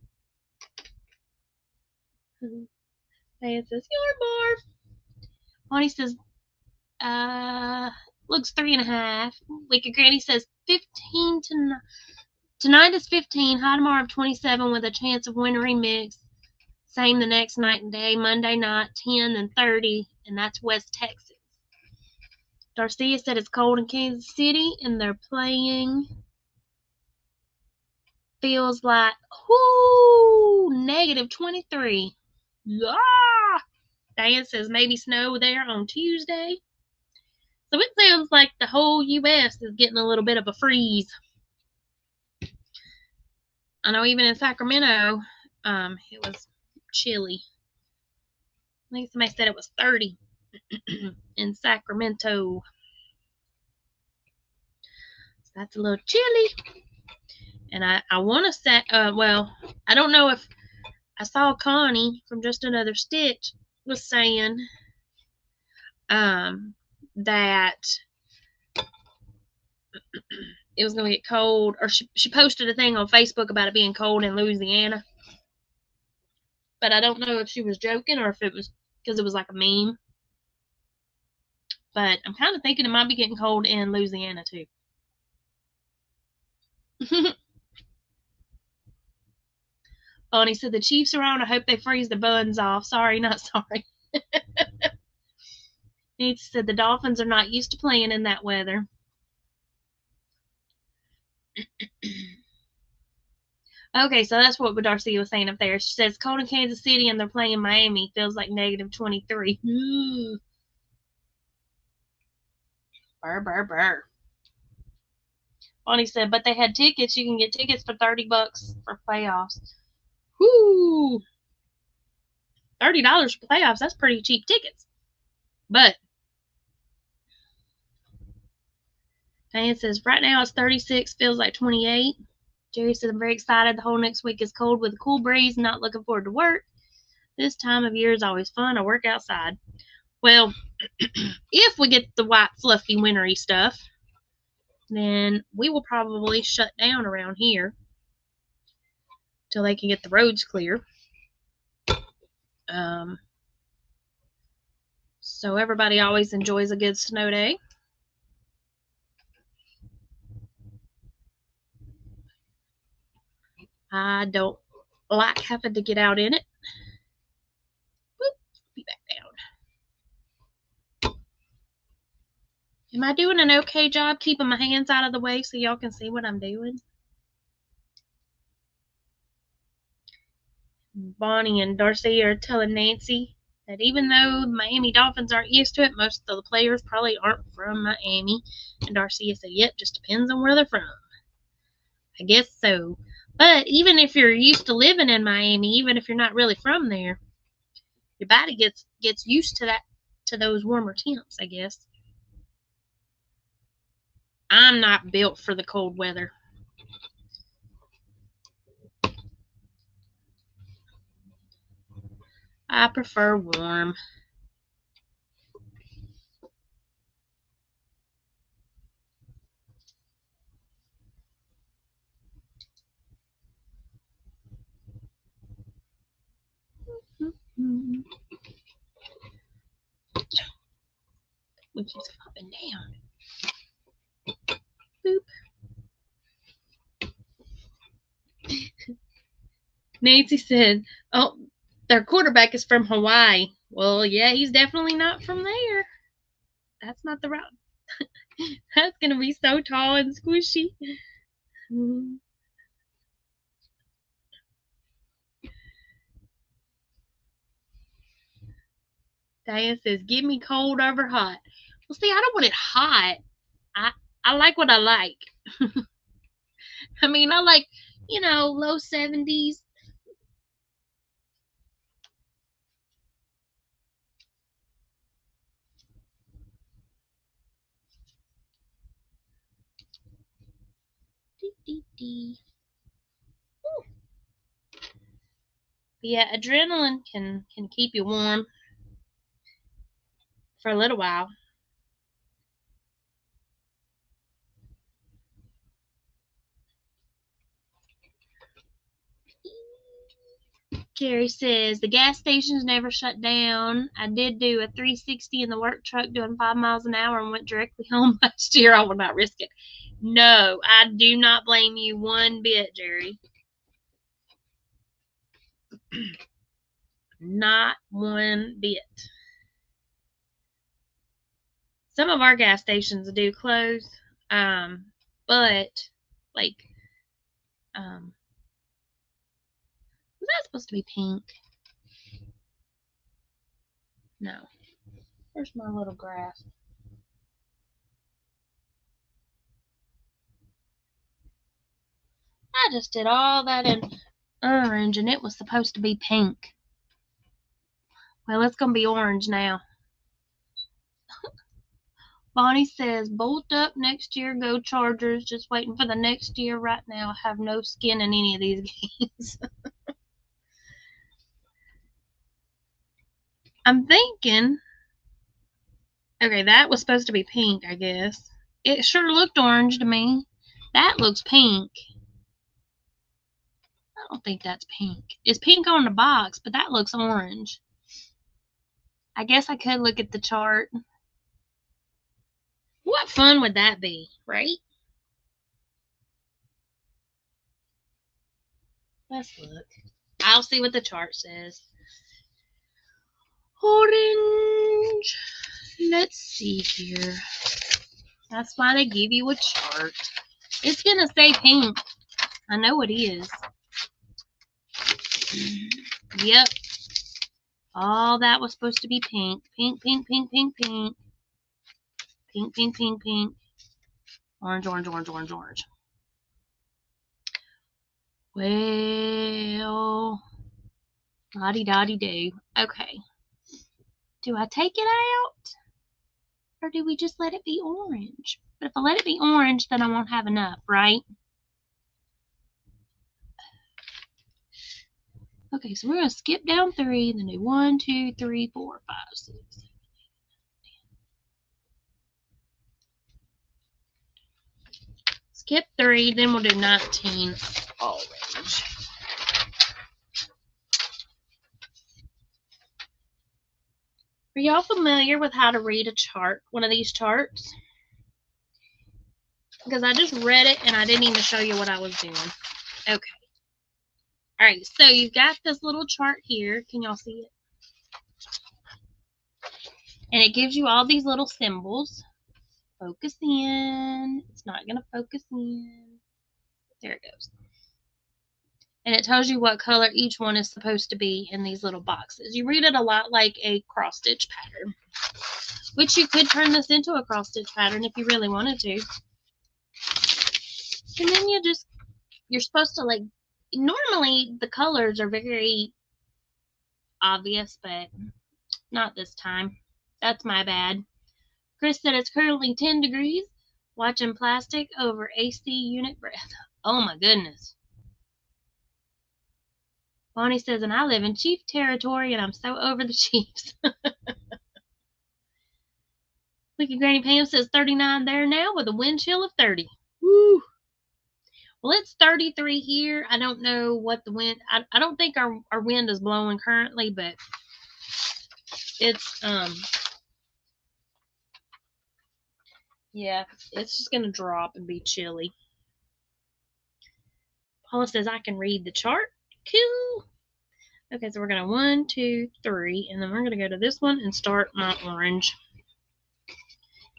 Diane says, you're barf. Bonnie says, looks 3.5. Wicked Granny says, 15 to tonight is 15, high tomorrow of 27 with a chance of wintry mix. Same the next night and day. Monday night, 10 and 30, and that's West Texas. Darcia said it's cold in Kansas City, and they're playing. Feels like, whoo, negative 23. Yeah. Diane says maybe snow there on Tuesday. So it sounds like the whole U.S. is getting a little bit of a freeze. I know even in Sacramento, it was chilly. I think somebody said it was 30 in Sacramento. So that's a little chilly. And I want to say, well, I don't know if I saw Connie from Just Another Stitch was saying that it was going to get cold, or she posted a thing on Facebook about it being cold in Louisiana. But I don't know if she was joking or if it was because it was like a meme. But I'm kind of thinking it might be getting cold in Louisiana too. Bonnie said the Chiefs are on. I hope they freeze the buns off. Sorry, not sorry. Nancy said the Dolphins are not used to playing in that weather. Okay, so that's what Darcy was saying up there. She says cold in Kansas City and they're playing in Miami. Feels like negative 23. Ooh. Burr, burr, burr. Bonnie said, but they had tickets. You can get tickets for $30 for playoffs. Whoo! $30 for playoffs. That's pretty cheap tickets. But Diane says, right now it's 36. Feels like 28. Jerry said, I'm very excited. The whole next week is cold with a cool breeze. Not looking forward to work. This time of year is always fun. I work outside. Well, if we get the white, fluffy, wintry stuff, then we will probably shut down around here till they can get the roads clear. So everybody always enjoys a good snow day. I don't like having to get out in it. Whoop, be back down. Am I doing an okay job keeping my hands out of the way so y'all can see what I'm doing? Bonnie and Darcy are telling Nancy that even though the Miami Dolphins aren't used to it, most of the players probably aren't from Miami. And Darcy said, yep, just depends on where they're from. I guess so. But even if you're used to living in Miami, even if you're not really from there, your body gets used to those warmer temps, I guess. I'm not built for the cold weather. I prefer warm. We keep up and down. Boop. Nancy said, oh, their quarterback is from Hawaii. Well, yeah, he's definitely not from there. That's not the route. That's going to be so tall and squishy. Diane says, give me cold over hot. Well, see, I don't want it hot. I like what I like. I mean, I like, low 70s. Yeah, adrenaline can keep you warm for a little while. Jerry says the gas stations never shut down. I did do a 360 in the work truck doing 5 miles an hour and went directly home last year. I will not risk it. No, I do not blame you one bit, Jerry. Not one bit. Some of our gas stations do close, but like, was that supposed to be pink? No. Where's my little grass? I just did all that in orange and it was supposed to be pink. Well, it's going to be orange now. Bonnie says, bolt up next year, go Chargers. Just waiting for the next year right now. I have no skin in any of these games. I'm thinking, okay, that was supposed to be pink, I guess. It sure looked orange to me. That looks pink. I don't think that's pink. It's pink on the box, but that looks orange. I guess I could look at the chart. What fun would that be, right? Let's look. I'll see what the chart says. Orange. Let's see here. That's why they give you a chart. It's going to say pink. I know it is. Yep. All that was supposed to be pink. Pink, pink, pink, pink, pink. Pink, pink, pink, pink. Orange, orange, orange, orange, orange. Well, la-di-da-di-do. Okay. Do I take it out? Or do we just let it be orange? But if I let it be orange, then I won't have enough, right? Okay, so we're going to skip down 3, then do 1, 2, 3, 4, 5, 6, 7, 8, 9, 10. Skip 3, then we'll do 19 orange. Are y'all familiar with how to read a chart, one of these charts? Because I just read it and I didn't even show you what I was doing. Okay. All right, so you've got this little chart here. Can y'all see it? And it gives you all these little symbols. Focus in. It's not going to focus in. There it goes. And it tells you what color each one is supposed to be in these little boxes. You read it a lot like a cross-stitch pattern, which you could turn this into a cross-stitch pattern if you really wanted to. And then you're supposed to, like, normally the colors are very obvious, but not this time. That's my bad. Chris said it's currently 10 degrees. Watching plastic over AC unit breath. Oh my goodness. Bonnie says, and I live in Chief territory and I'm so over the Chiefs. Look at Granny Pam says 39 there now with a wind chill of 30. Woo. Well, it's 33 here. I don't know what the wind, I don't think our wind is blowing currently, but it's, yeah, it's just going to drop and be chilly. Paula says, I can read the chart. Cool. Okay, so we're going to 1, 2, 3, and then we're going to go to this one and start my orange.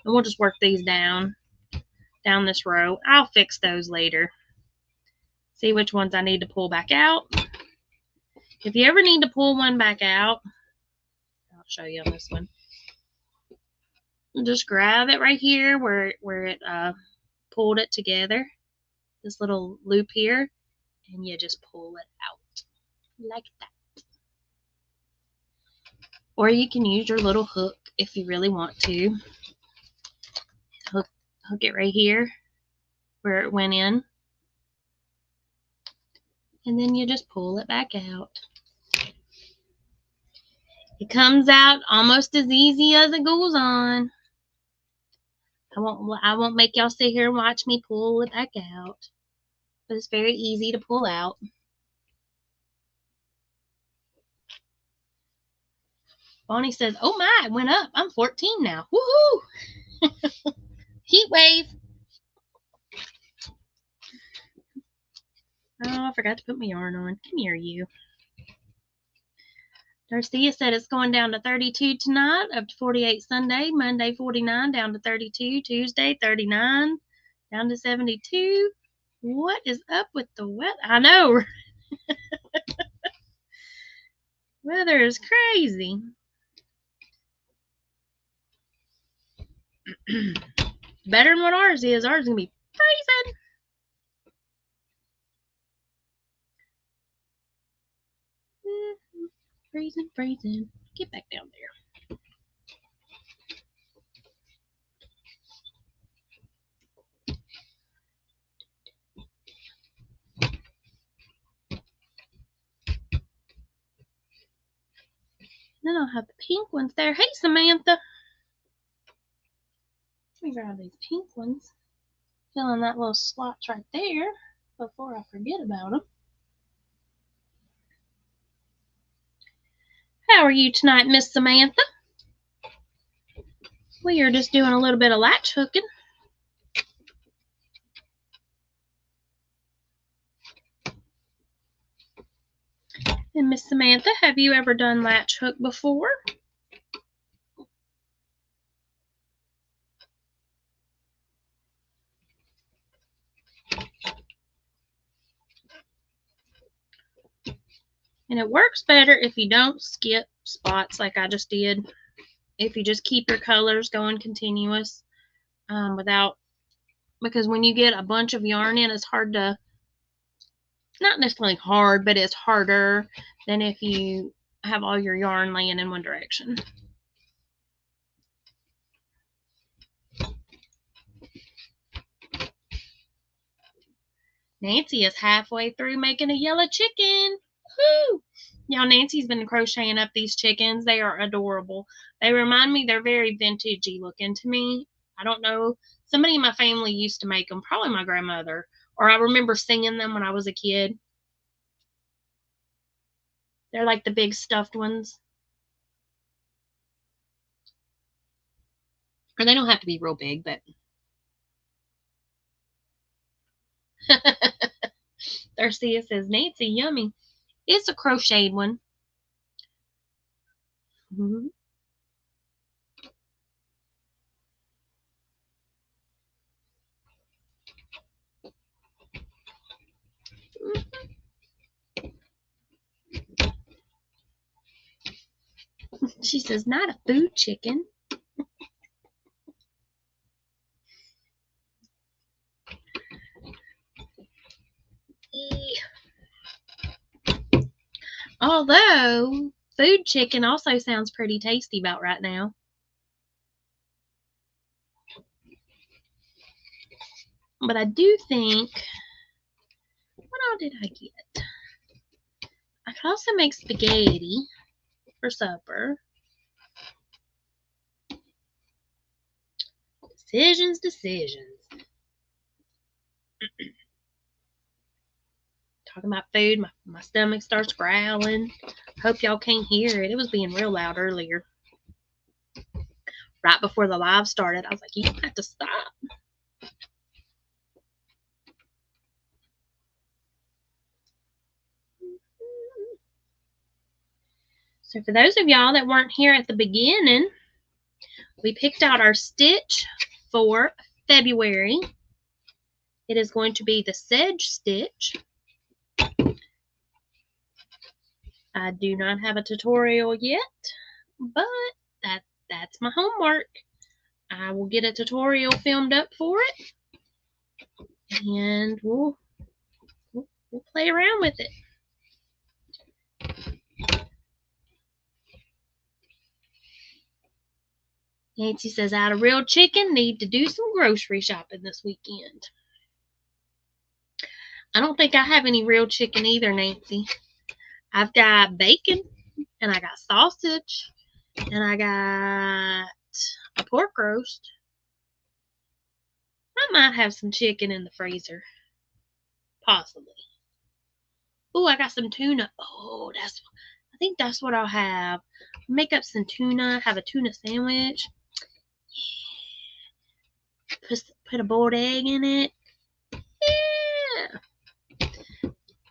And we'll just work these down this row. I'll fix those later. See which ones I need to pull back out. If you ever need to pull one back out, I'll show you on this one. Just grab it right here where it pulled it together. This little loop here. And you just pull it out like that. Or you can use your little hook if you really want to. Hook it right here where it went in. and then you just pull it back out. It comes out almost as easy as it goes on. I won't make y'all sit here and watch me pull it back out. But it's very easy to pull out. Bonnie says, oh my, it went up. I'm 14 now. Woohoo! Heat wave. Oh, I forgot to put my yarn on. Come here, you. Darcia said it's going down to 32 tonight, up to 48 Sunday, Monday 49, down to 32, Tuesday 39, down to 72. What is up with the weather? I know. Weather is crazy. Better than what ours is. Ours is going to be freezing. Freezing, freezing. Get back down there. Then I'll have the pink ones there. Hey, Samantha. Let me grab these pink ones. Fill in that little slots right there before I forget about them. How are you tonight, Miss Samantha? We are just doing a little bit of latch hooking. And Miss Samantha, have you ever done latch hook before? And it works better if you don't skip spots like I just did. If you just keep your colors going continuous because when you get a bunch of yarn in, it's hard to, not necessarily hard, but it's harder than if you have all your yarn laying in one direction. Nancy is halfway through making a yellow chicken. Woo! Y'all, Nancy's been crocheting up these chickens. They are adorable. They remind me, they're very vintagey looking to me. I don't know. Somebody in my family used to make them, probably my grandmother. Or I remember singing them when I was a kid. They're like the big stuffed ones. Or they don't have to be real big, but... Darcia says, Nancy, yummy. It's a crocheted one. Mm-hmm. She says, not a food chicken. Although, food chicken also sounds pretty tasty about right now. But I do think, what all did I get? I could also make spaghetti for supper. Decisions. Talking about food, my stomach starts growling. Hope y'all can't hear it. It was being real loud earlier. Right before the live started, I was like, you don't have to stop. So for those of y'all that weren't here at the beginning, we picked out our stitch for February. It is going to be the sedge stitch. I do not have a tutorial yet, but that's my homework. I will get a tutorial filmed up for it, and we'll play around with it. Nancy says, out of real chicken, need to do some grocery shopping this weekend. I don't think I have any real chicken either, Nancy. I've got bacon, and I got sausage, and I got a pork roast. I might have some chicken in the freezer. Possibly. Oh, I got some tuna. Oh, I think that's what I'll have. Make up some tuna, have a tuna sandwich. Put a boiled egg in it. Yeah.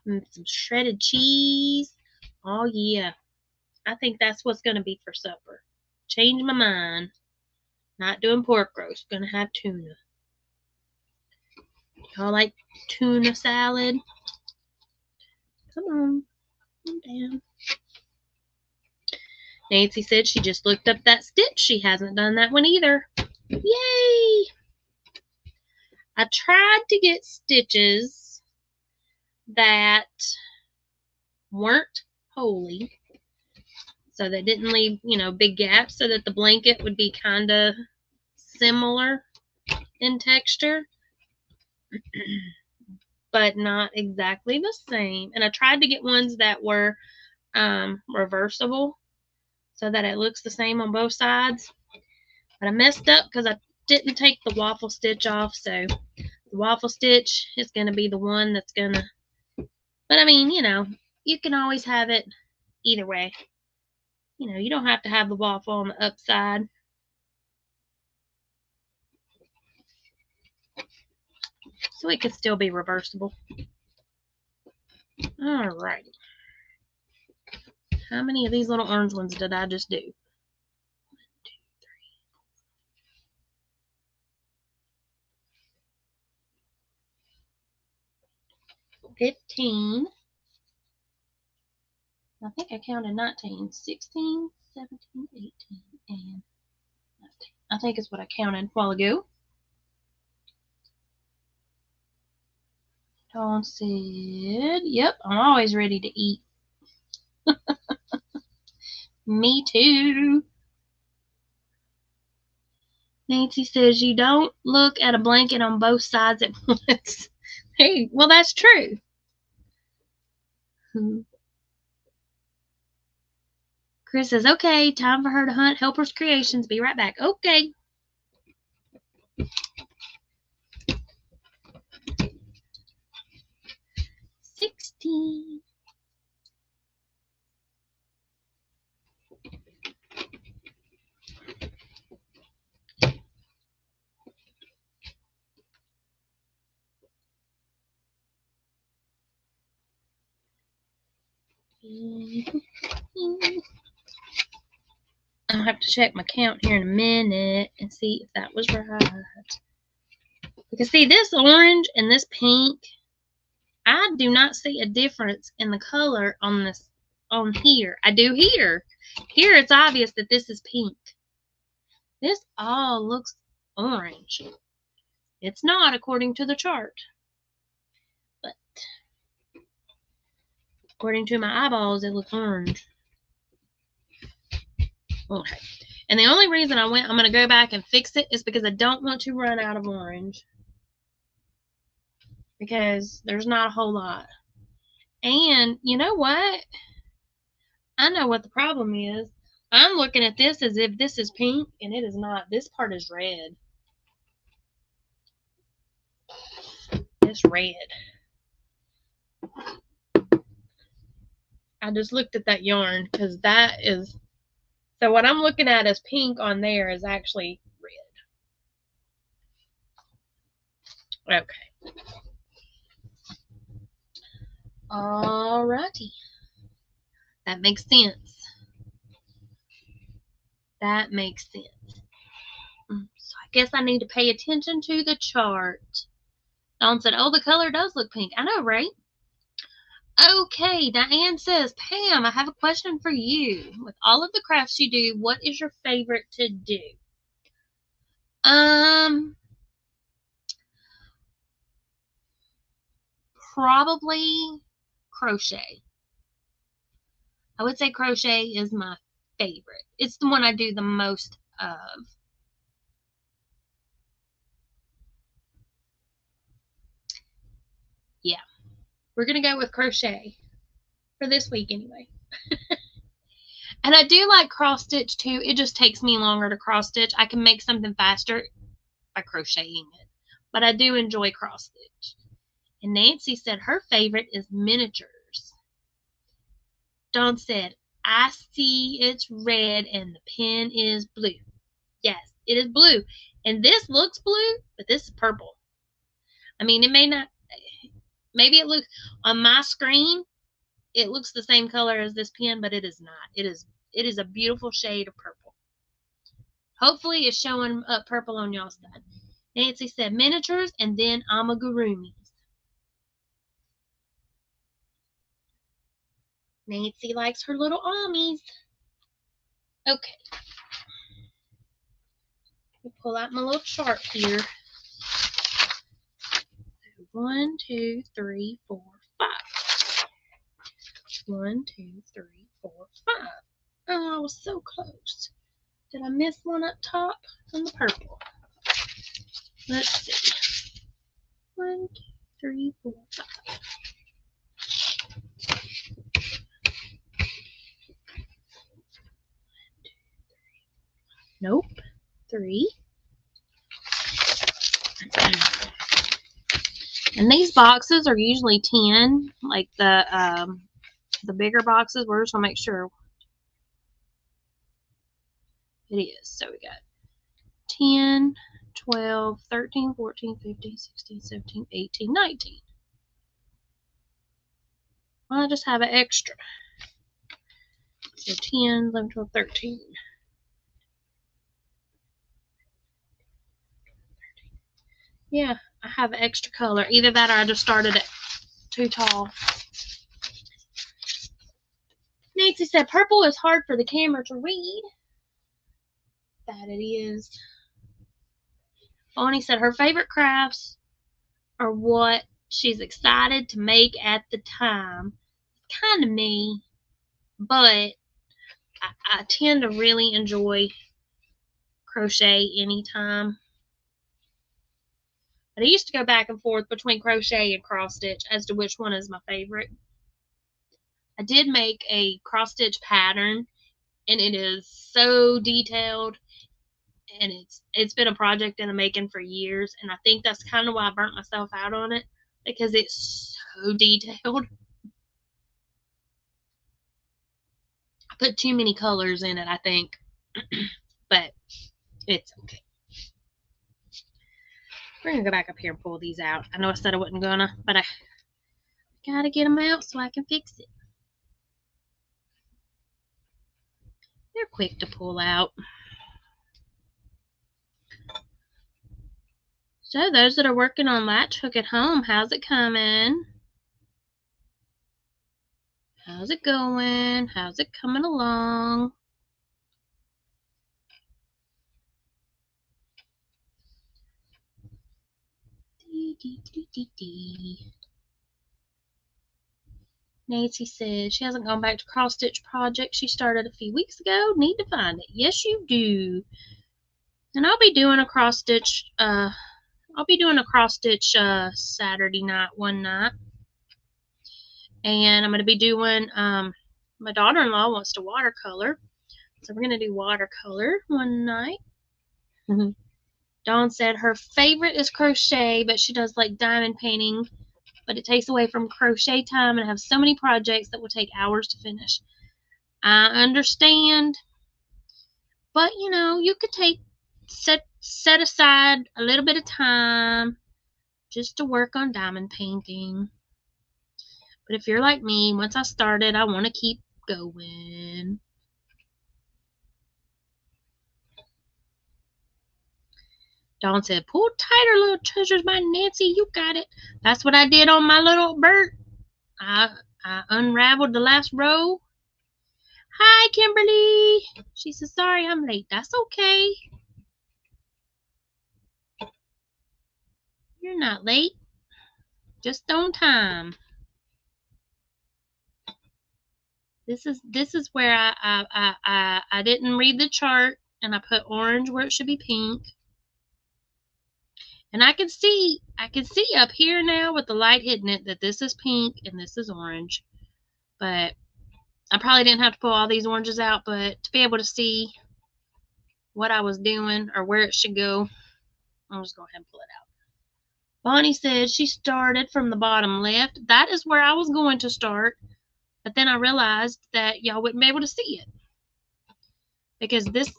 And some shredded cheese. Oh, yeah. I think that's what's going to be for supper. Change my mind. Not doing pork roast. Gonna have tuna. Y'all like tuna salad? Come on. Come down. Nancy said she just looked up that stitch. She hasn't done that one either. Yay! I tried to get stitches that weren't holy, so they didn't leave, big gaps, so that the blanket would be kind of similar in texture, but not exactly the same. And I tried to get ones that were reversible, so that it looks the same on both sides. But I messed up because I didn't take the waffle stitch off, so the waffle stitch is going to be the one that's going to... But I mean, you can always have it either way. You don't have to have the waffle on the upside. So it could still be reversible. Alrighty. How many of these little orange ones did I just do? 1, 2, 3, 15. I think I counted 19, 16, 17, 18, and 19. I think it's what I counted a while ago. Dawn said, yep, I'm always ready to eat. Me too. Nancy says you don't look at a blanket on both sides at once. Hey, well, that's true. Chris says, okay, time for her to hunt Helper's Creations. Be right back. Okay. $16. I'll have to check my count here in a minute and see if that was right. Because see, this orange and this pink, I do not see a difference in the color on here. I do here. Here it's obvious that this is pink. This all looks orange. It's not according to the chart. But according to my eyeballs, it looks orange. Okay. And the only reason I'm going to go back and fix it is because I don't want to run out of orange. Because there's not a whole lot. And you know what? I know what the problem is. I'm looking at this as if this is pink, and it is not. This part is red. It's red. I just looked at that yarn because that is... So what I'm looking at as pink on there is actually red. Okay. Alrighty. That makes sense. That makes sense. So I guess I need to pay attention to the chart. Dawn said, oh, the color does look pink. I know, right? Okay, Diane says, Pam, I have a question for you. With all of the crafts you do, what is your favorite to do? Probably crochet. I would say crochet is my favorite. It's the one I do the most of. Yeah. We're going to go with crochet for this week anyway. And I do like cross stitch too. It just takes me longer to cross stitch. I can make something faster by crocheting it. But I do enjoy cross stitch. And Nancy said her favorite is miniatures. Dawn said, I see it's red and the pen is blue. Yes, it is blue. And this looks blue, but this is purple. I mean, it may not, maybe it looks, on my screen, it looks the same color as this pen, but it is not. It is a beautiful shade of purple. Hopefully it's showing up purple on y'all's side. Nancy said miniatures and then amigurumis. Nancy likes her little amis. Okay. I'll pull out my little chart here. 1, 2, 3, 4, 5. 1, 2, 3, 4, 5. Oh, I was so close. Did I miss one up top on the purple? Let's see. 1, 2, 3, 4, 5. Nope. 3. And these boxes are usually 10, like the bigger boxes. We're just gonna make sure it is. So we got 10, 12, 13, 14, 15, 16, 17, 18, 19. Well, I just have an extra. So 10, 11, 12, 13. Yeah, I have an extra color. Either that or I just started it too tall. Nancy said purple is hard for the camera to read. That it is. Bonnie said her favorite crafts are what she's excited to make at the time. Kind of me, but I tend to really enjoy crochet anytime. But I used to go back and forth between crochet and cross stitch as to which one is my favorite. I did make a cross stitch pattern, and it is so detailed, and it's been a project in the making for years, and I think that's kind of why I burnt myself out on it, because it's so detailed. I put too many colors in it, I think, but it's okay. We're gonna go back up here and pull these out. I know I said I wasn't gonna, but I gotta get them out so I can fix it. They're quick to pull out. So those that are working on Latch Hook at home, how's it coming? How's it going? How's it coming along? Nancy says she hasn't gone back to cross stitch project she started a few weeks ago. Need to find it. Yes, you do. And I'll be doing a cross stitch. Saturday night, one night, and I'm gonna be doing. My daughter-in-law wants to watercolor, so we're gonna do watercolor one night. Dawn said her favorite is crochet, but she does like diamond painting, but it takes away from crochet time and have so many projects that will take hours to finish. I understand, but you know, you could set aside a little bit of time just to work on diamond painting. But if you're like me, once I started, I want to keep going. Dawn said, pull tighter, little treasures by Nancy. You got it. That's what I did on my little bird. I unraveled the last row. Hi, Kimberly. She said, sorry I'm late. That's okay. You're not late. Just on time. This is where I didn't read the chart, and I put orange where it should be pink. And I can see up here now with the light hitting it that this is pink and this is orange. But I probably didn't have to pull all these oranges out, but to be able to see what I was doing or where it should go, I'll just go ahead and pull it out. Bonnie said she started from the bottom left. That is where I was going to start, but then I realized that y'all wouldn't be able to see it because this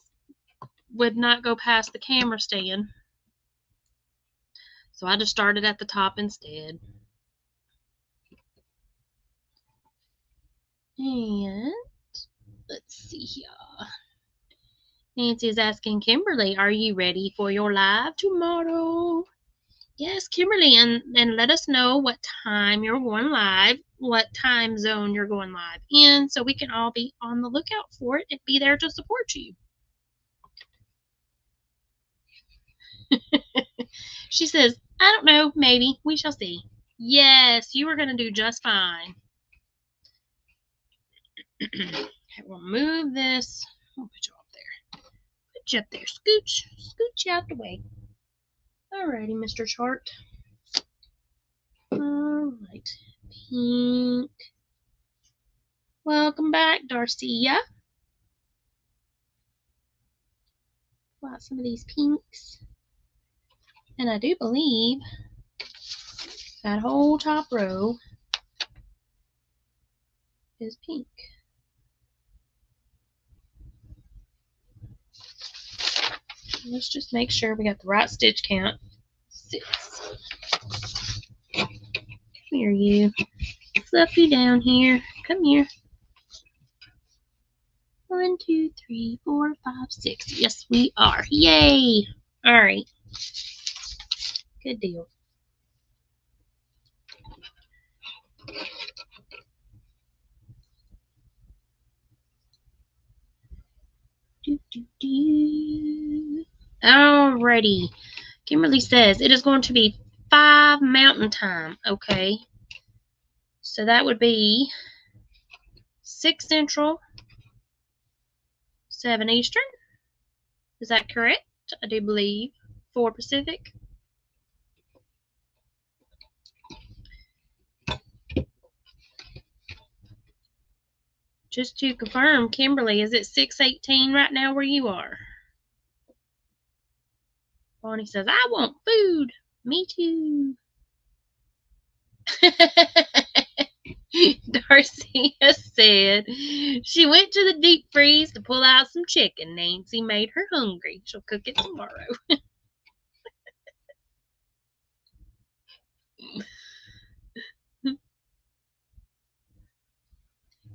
would not go past the camera stand. So I just started at the top instead. And let's see here. Nancy is asking Kimberly, are you ready for your live tomorrow? Yes, Kimberly, and let us know what time you're going live, what time zone you're going live in, so we can all be on the lookout for it and be there to support you. She says, I don't know, maybe. We shall see. Yes, you are going to do just fine. We'll move this. I'll put you up there. Put you up there. Scooch you out the way. Alrighty, Mr. Chart. Alright. Pink. Welcome back, Darcia. Pull out some of these pinks. And I do believe that whole top row is pink. Let's just make sure we got the right stitch count. 6. Come here, you. Fluff you down here. Come here. 1, 2, 3, 4, 5, 6. Yes, we are. Yay! All right. Good deal. Alrighty. Kimberly says it is going to be 5 Mountain Time. Okay. So that would be 6 Central, 7 Eastern. Is that correct? I do believe. 4 Pacific. Just to confirm, Kimberly, is it 6:18 right now where you are? Bonnie says, I want food. Me too. Darcia said she went to the deep freeze to pull out some chicken. Nancy made her hungry. She'll cook it tomorrow.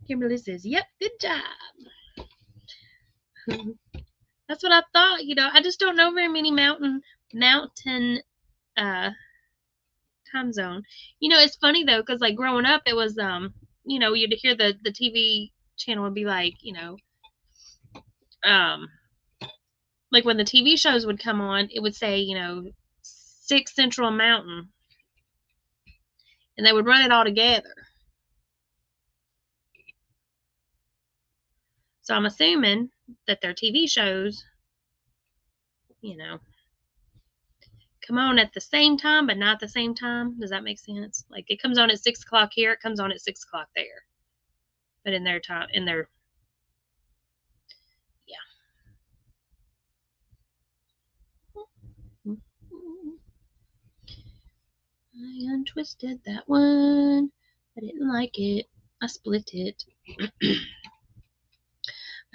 Kimberly says, yep, good job. That's what I thought. You know, I just don't know very many mountain time zone. You know, it's funny though, because like growing up, it was you know, you'd hear the TV channel would be like, you know, like when the TV shows would come on, it would say, you know, 6 Central Mountain, and they would run it all together. So I'm assuming that their TV shows, you know, come on at the same time, but not the same time. Does that make sense? Like it comes on at 6 o'clock here, it comes on at 6 o'clock there. But in their time, yeah. I untwisted that one. I didn't like it. I split it.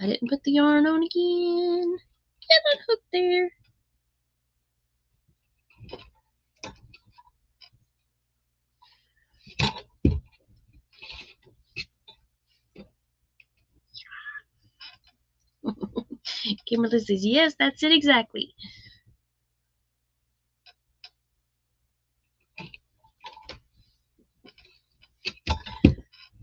I didn't put the yarn on again. Get unhooked there. Kimberly says, yes, that's it exactly.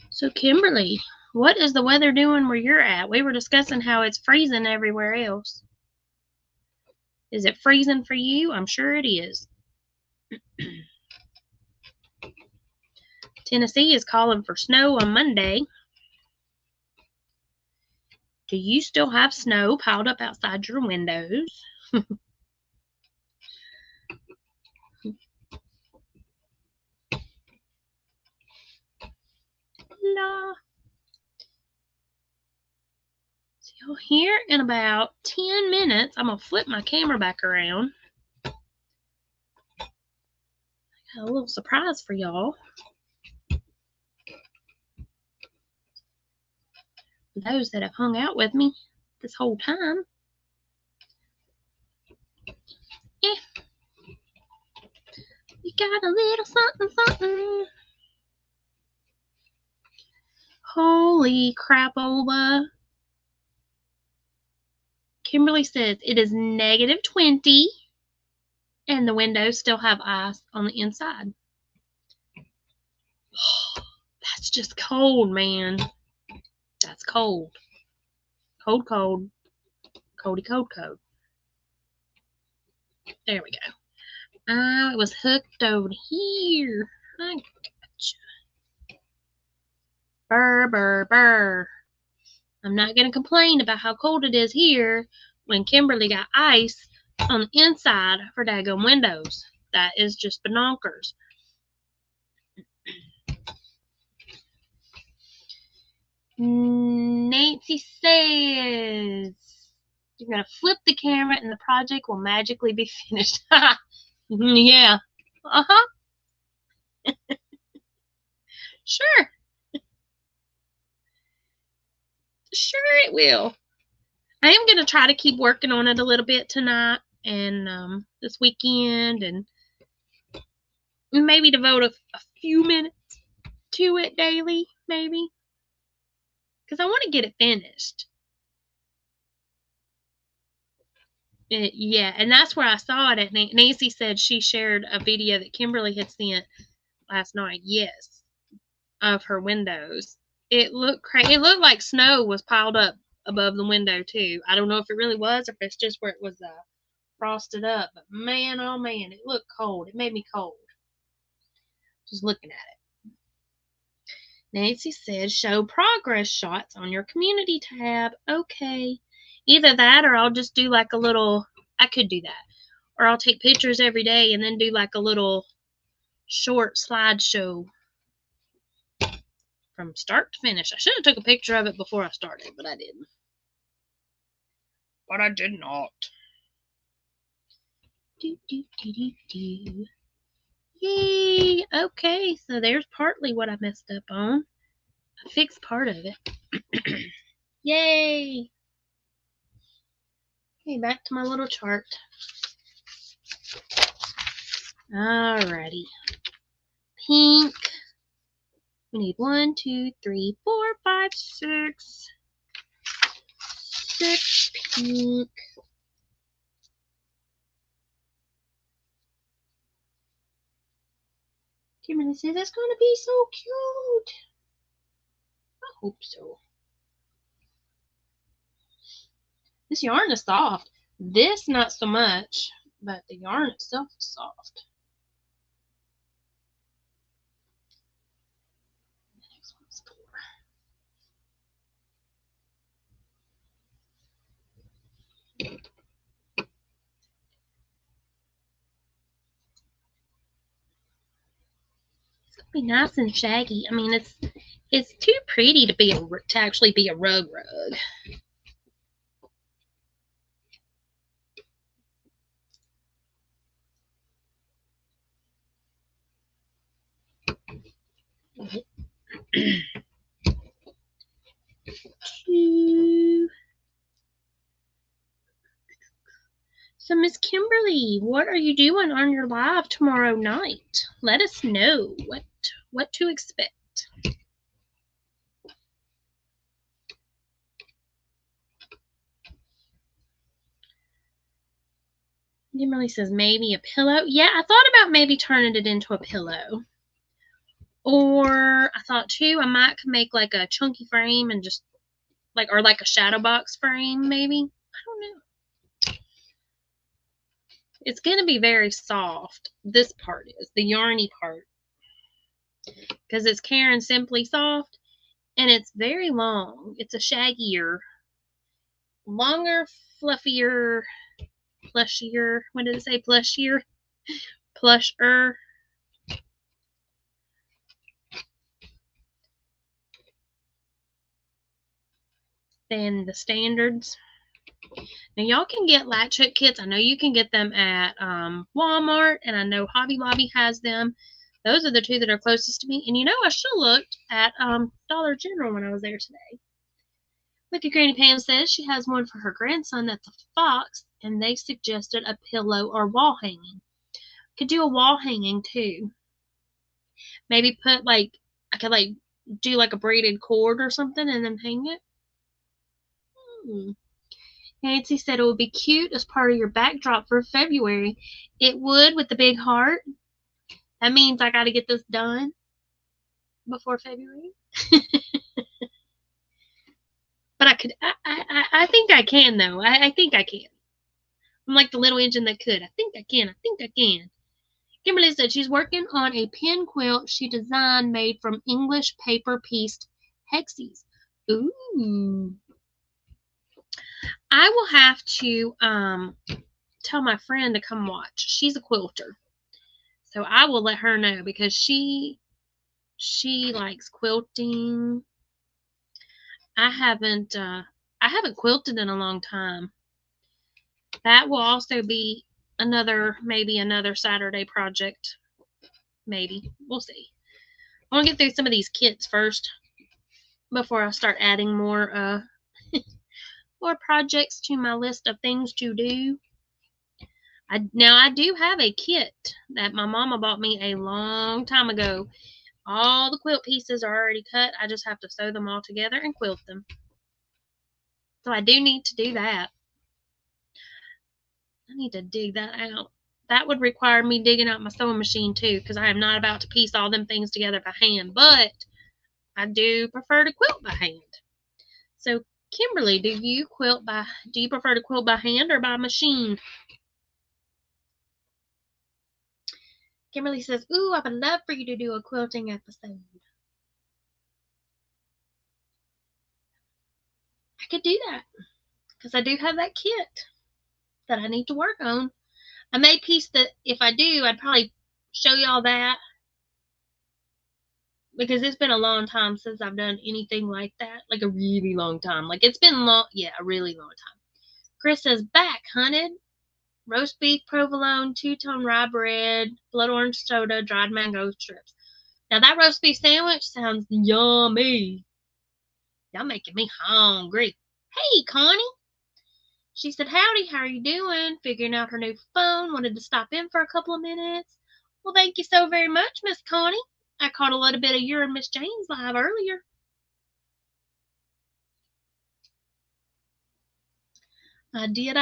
So, Kimberly, what is the weather doing where you're at? We were discussing how it's freezing everywhere else. Is it freezing for you? I'm sure it is. Tennessee is calling for snow on Monday. Do you still have snow piled up outside your windows? La. So here in about 10 minutes, I'm going to flip my camera back around. I got a little surprise for y'all. For those that have hung out with me this whole time. Yeah. We got a little something, something. Holy crapola. Kimberly says it is -20 and the windows still have ice on the inside. That's just cold, man. That's cold. Cold, cold. Coldy, cold, cold. There we go. It was hooked over here. I gotcha. Burr, burr, burr. I'm not going to complain about how cold it is here when Kimberly got ice on the inside of her daggone windows. That is just binonkers. Nancy says you're going to flip the camera and the project will magically be finished. Yeah. Uh-huh. Sure. Sure it will. I am going to try to keep working on it a little bit tonight and this weekend and maybe devote a few minutes to it daily, maybe. Because I want to get it finished. Yeah, and that's where I saw it at. Nancy said she shared a video that Kimberly had sent last night. Yes, of her windows. It looked crazy. It looked like snow was piled up above the window too. I don't know if it really was or if it's just where it was frosted up. But man, oh man, it looked cold. It made me cold just looking at it. Nancy said, show progress shots on your community tab. Okay. Either that or I'll just do like a little, I could do that. Or I'll take pictures every day and then do like a little short slideshow from start to finish. I should have took a picture of it before I started, but I didn't. But I did not. Do, do, do, do, do. Yay! Okay, so there's partly what I messed up on. I fixed part of it. Yay! Okay, back to my little chart. Alrighty. Pink. We need 1, 2, 3, 4, 5, 6. 6 pink. Kimberly says that's going to be so cute. I hope so. This yarn is soft. This, not so much, but the yarn itself is soft. The next one's 4. It's gonna be nice and shaggy. I mean, it's too pretty to actually be a rug. So, Miss Kimberly, what are you doing on your live tomorrow night? Let us know what to expect. Kimberly says maybe a pillow. Yeah, I thought about maybe turning it into a pillow. Or I thought too, I might make like a chunky frame and just or like a shadow box frame, maybe. I don't know. It's going to be very soft. This part is the yarny part. Because it's Karen Simply Soft. And it's very long. It's a shaggier, longer, fluffier, plushier. What did it say? Plushier? Plusher. than the standards. Now, y'all can get Latch Hook Kits. I know you can get them at Walmart, and I know Hobby Lobby has them. Those are the two that are closest to me. And you know, I should have looked at Dollar General when I was there today. Wicked Granny Pam says she has one for her grandson that's a fox, and they suggested a pillow or wall hanging. Could do a wall hanging too. Maybe put I could do like a braided cord or something and then hang it. Nancy said it would be cute as part of your backdrop for February. It would, with the big heart. That means I got to get this done before February. But I think I can, though. I think I can. I'm like the little engine that could. I think I can. Kimberly said she's working on a pin quilt she designed made from English paper pieced hexies. Ooh. I will have to tell my friend to come watch. She's a quilter. So I will let her know because she likes quilting. I haven't quilted in a long time. That will also be maybe another Saturday project. Maybe. We'll see. I want to get through some of these kits first before I start adding more more projects to my list of things to do. Now I do have a kit that my mama bought me a long time ago. All the quilt pieces are already cut. I just have to sew them all together and quilt them. So I do need to do that. I need to dig that out. That would require me digging out my sewing machine too, because I am not about to piece all them things together by hand. But I do prefer to quilt by hand. So Kimberly, do you prefer to quilt by hand or by machine? Kimberly says, ooh, I would love for you to do a quilting episode. I could do that because I do have that kit that I need to work on. I may piece if I do, I'd probably show y'all that because it's been a long time since I've done anything like that. Like a really long time. Like it's been a really long time. Chris says, back, hunted. Roast beef, provolone, two-tone rye bread, blood orange soda, dried mango strips. Now that roast beef sandwich sounds yummy. Y'all making me hungry. Hey, Connie. She said, howdy, how are you doing? Figuring out her new phone. Wanted to stop in for a couple of minutes. Well, thank you so very much, Miss Connie. I caught a little bit of your and Miss Jane's live earlier. I did.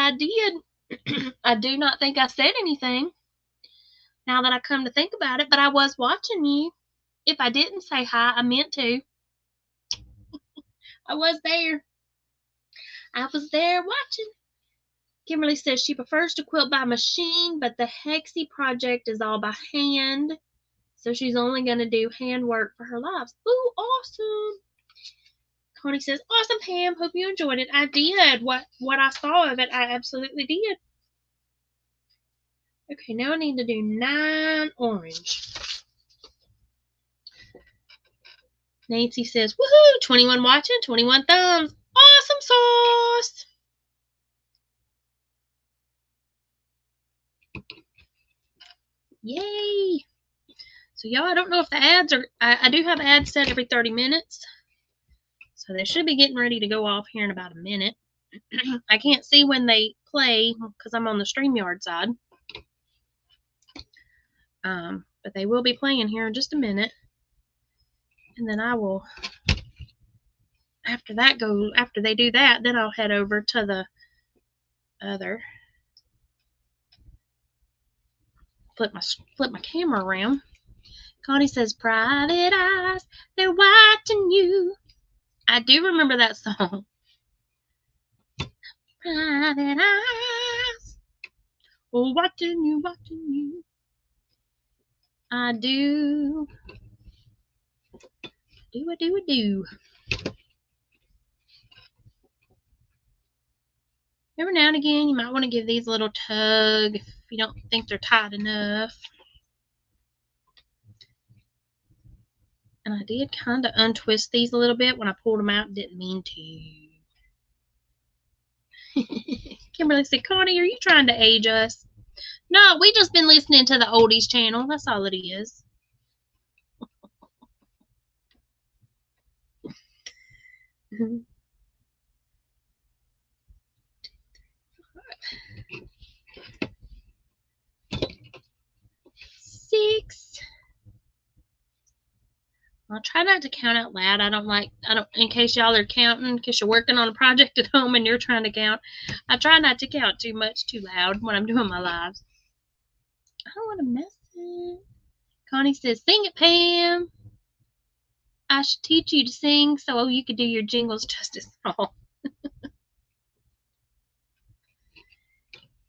I do not think I said anything now that I come to think about it, but I was watching you. If I didn't say hi, I meant to. I was there. I was there watching. Kimberly says she prefers to quilt by machine, but the Hexie project is all by hand. So she's only going to do handwork for her lives. Ooh, awesome. Connie says, awesome, Pam. Hope you enjoyed it. I did. What I saw of it, I absolutely did. Okay, now I need to do 9 orange. Nancy says, woohoo, 21 watching, 21 thumbs. Awesome sauce. Yay. So y'all, I don't know if the ads are, I do have ads set every 30 minutes. So they should be getting ready to go off here in about a minute. I can't see when they play because I'm on the Streamyard side. But they will be playing here in just a minute. And then I will, after they do that, then I'll head over to the other. Flip my camera around. Connie says, private eyes, they're watching you. I do remember that song. Private eyes, oh, watching you. I do. Do. Every now and again, you might want to give these a little tug if you don't think they're tight enough. And I did kind of untwist these a little bit when I pulled them out. Didn't mean to. Kimberly said, Connie, are you trying to age us? No, we just been listening to the oldies channel. That's all it is. Six. I'll try not to count out loud. I don't, in case y'all are counting, because you're working on a project at home and you're trying to count. I try not to count too loud when I'm doing my lives. I don't want to mess it. Connie says, sing it, Pam. I should teach you to sing so you could do your jingles justice. Oh.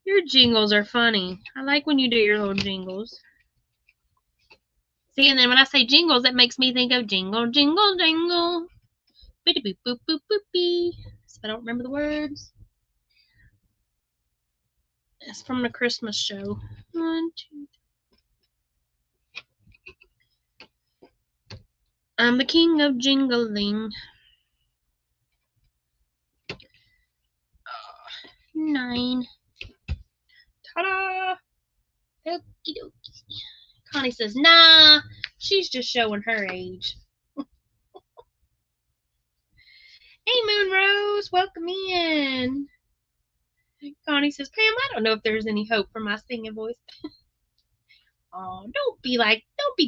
Your jingles are funny. I like when you do your little jingles. See, and then when I say jingles, that makes me think of jingle, jingle, jingle. Bitty boop, boop, boop, boopy. So I don't remember the words. It's from the Christmas show. 1, 2, 3. I'm the king of jingling. 9. Ta-da! Okie dokie. Connie says, nah, she's just showing her age. Hey, Moonrose, welcome in. Connie says, Pam, I don't know if there's any hope for my singing voice. Oh, don't be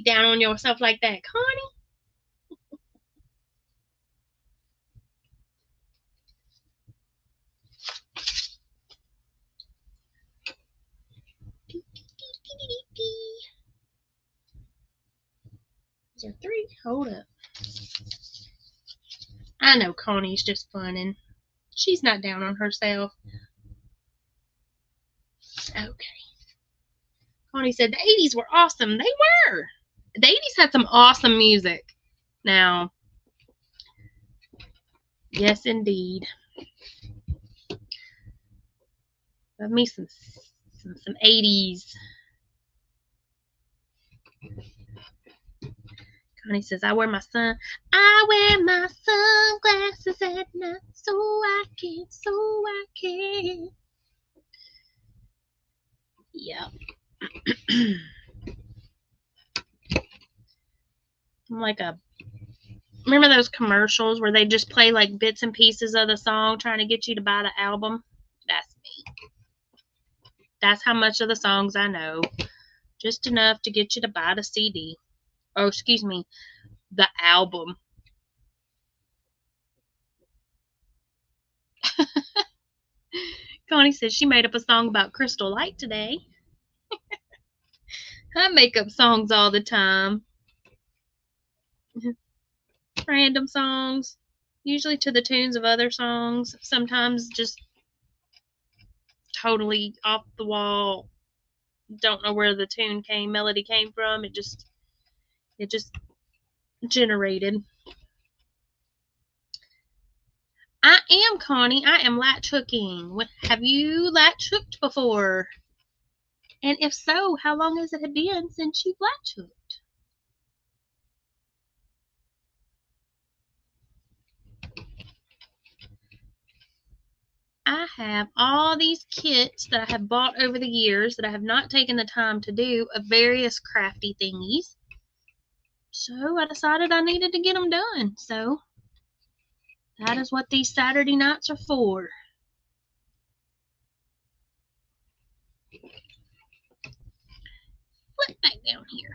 down on yourself like that, Connie. Is there 3? Hold up. I know Connie's just funning. She's not down on herself. Okay. Connie said the 80s were awesome. They were. The 80s had some awesome music. Now, yes, indeed. Love me some 80s. Connie says, I wear my sunglasses at night so I can. Yep. I'm remember those commercials where they just play like bits and pieces of the song trying to get you to buy the album? That's me. That's how much of the songs I know. Just enough to get you to buy the CD. Oh, excuse me, the album. Connie says she made up a song about Crystal Light today. I make up songs all the time. Random songs. Usually to the tunes of other songs. Sometimes just totally off the wall. Don't know where the melody came from. It just generated. I am Connie. I am latch hooking. Have you latch hooked before? And if so, how long has it been since you've latch hooked? I have all these kits that I have bought over the years that I have not taken the time to do of various crafty thingies. So I decided I needed to get them done. So that is what these Saturday nights are for. Flip back down here.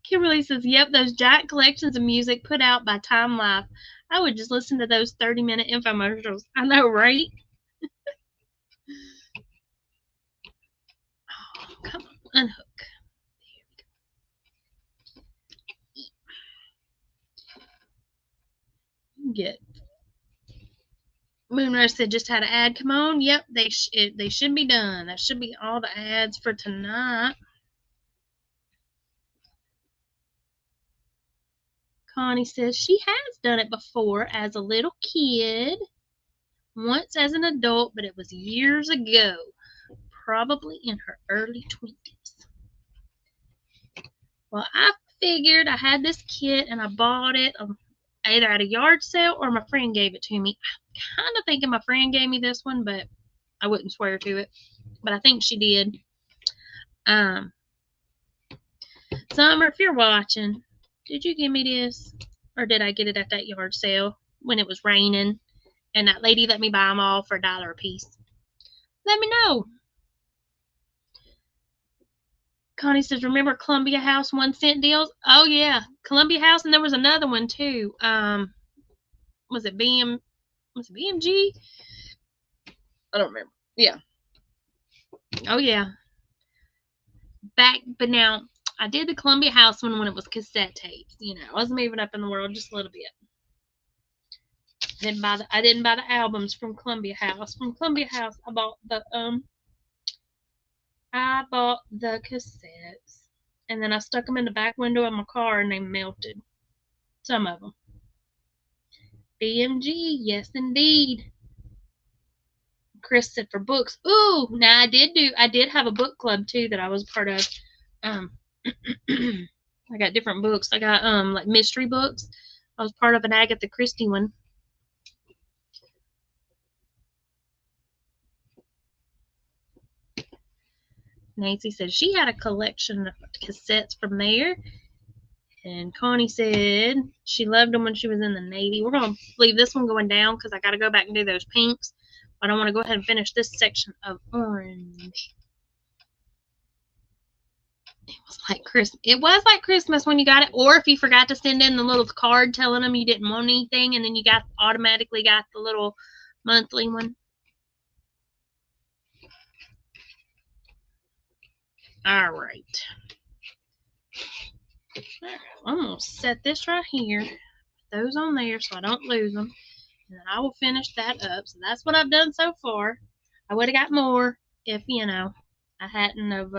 Kimberly says, yep, those giant collections of music put out by Time Life. I would just listen to those 30-minute infomercials. I know, right? Oh, come on, unhook. Get. Moonrise said just had an ad come on. Yep, they should be done. That should be all the ads for tonight. Connie says she has done it before as a little kid, once as an adult, but it was years ago, probably in her early 20s. Well, I figured I had this kit and I bought it either at a yard sale or my friend gave it to me. I'm kind of thinking my friend gave me this one, but I wouldn't swear to it. But I think she did. Summer, if you're watching, did you give me this? Or did I get it at that yard sale when it was raining and that lady let me buy them all for $1 a piece? Let me know. Connie says, remember Columbia House 1-cent deals? Oh, yeah. Columbia House, and there was another one, too. Was it BMG? I don't remember. Yeah. Oh, yeah. But now, I did the Columbia House one when it was cassette tapes. You know, I was moving up in the world just a little bit. I didn't buy the albums from Columbia House. From Columbia House, I bought the cassettes. And then I stuck them in the back window of my car and they melted. Some of them. BMG, yes indeed. Chris said for books. Ooh, now I did have a book club too that I was part of. I got different books. I got like mystery books. I was part of an Agatha Christie one. Nancy said she had a collection of cassettes from there. And Connie said she loved them when she was in the Navy. We're going to leave this one going down because I got to go back and do those pinks. But I want to go ahead and finish this section of orange. It was like Christmas. It was like Christmas when you got it. Or if you forgot to send in the little card telling them you didn't want anything and then you automatically got the little monthly one. All right. I'm going to set this right here. Put those on there so I don't lose them. And then I will finish that up. So that's what I've done so far. I would have got more if, you know, I hadn't have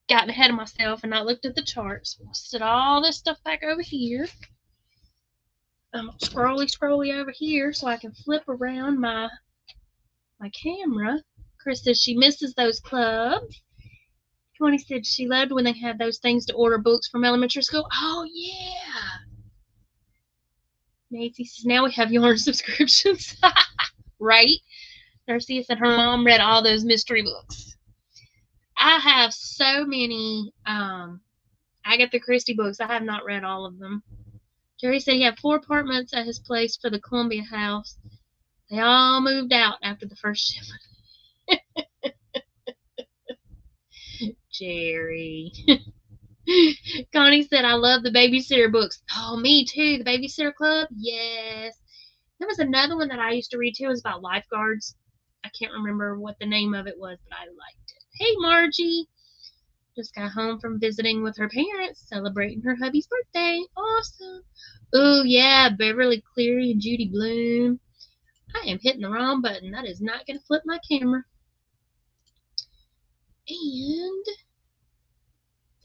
gotten ahead of myself and not looked at the charts. We'll set all this stuff back over here. I'm scrolly over here so I can flip around my camera. Chris says she misses those clubs. Tony said she loved when they had those things to order books from elementary school. Oh, yeah. Nancy says now we have yarn subscriptions. Right? Darcy said her mom read all those mystery books. I have so many Agatha Christie books. I have not read all of them. Jerry said he had 4 apartments at his place for the Columbia House. They all moved out after the first shipment. Jerry. Connie said, I love the babysitter books. Oh, me too. The Babysitter Club? Yes. There was another one that I used to read too. It was about lifeguards. I can't remember what the name of it was, but I liked it. Hey, Margie. Just got home from visiting with her parents, celebrating her hubby's birthday. Awesome. Oh, yeah, Beverly Cleary and Judy Bloom. I am hitting the wrong button. That is not going to flip my camera. And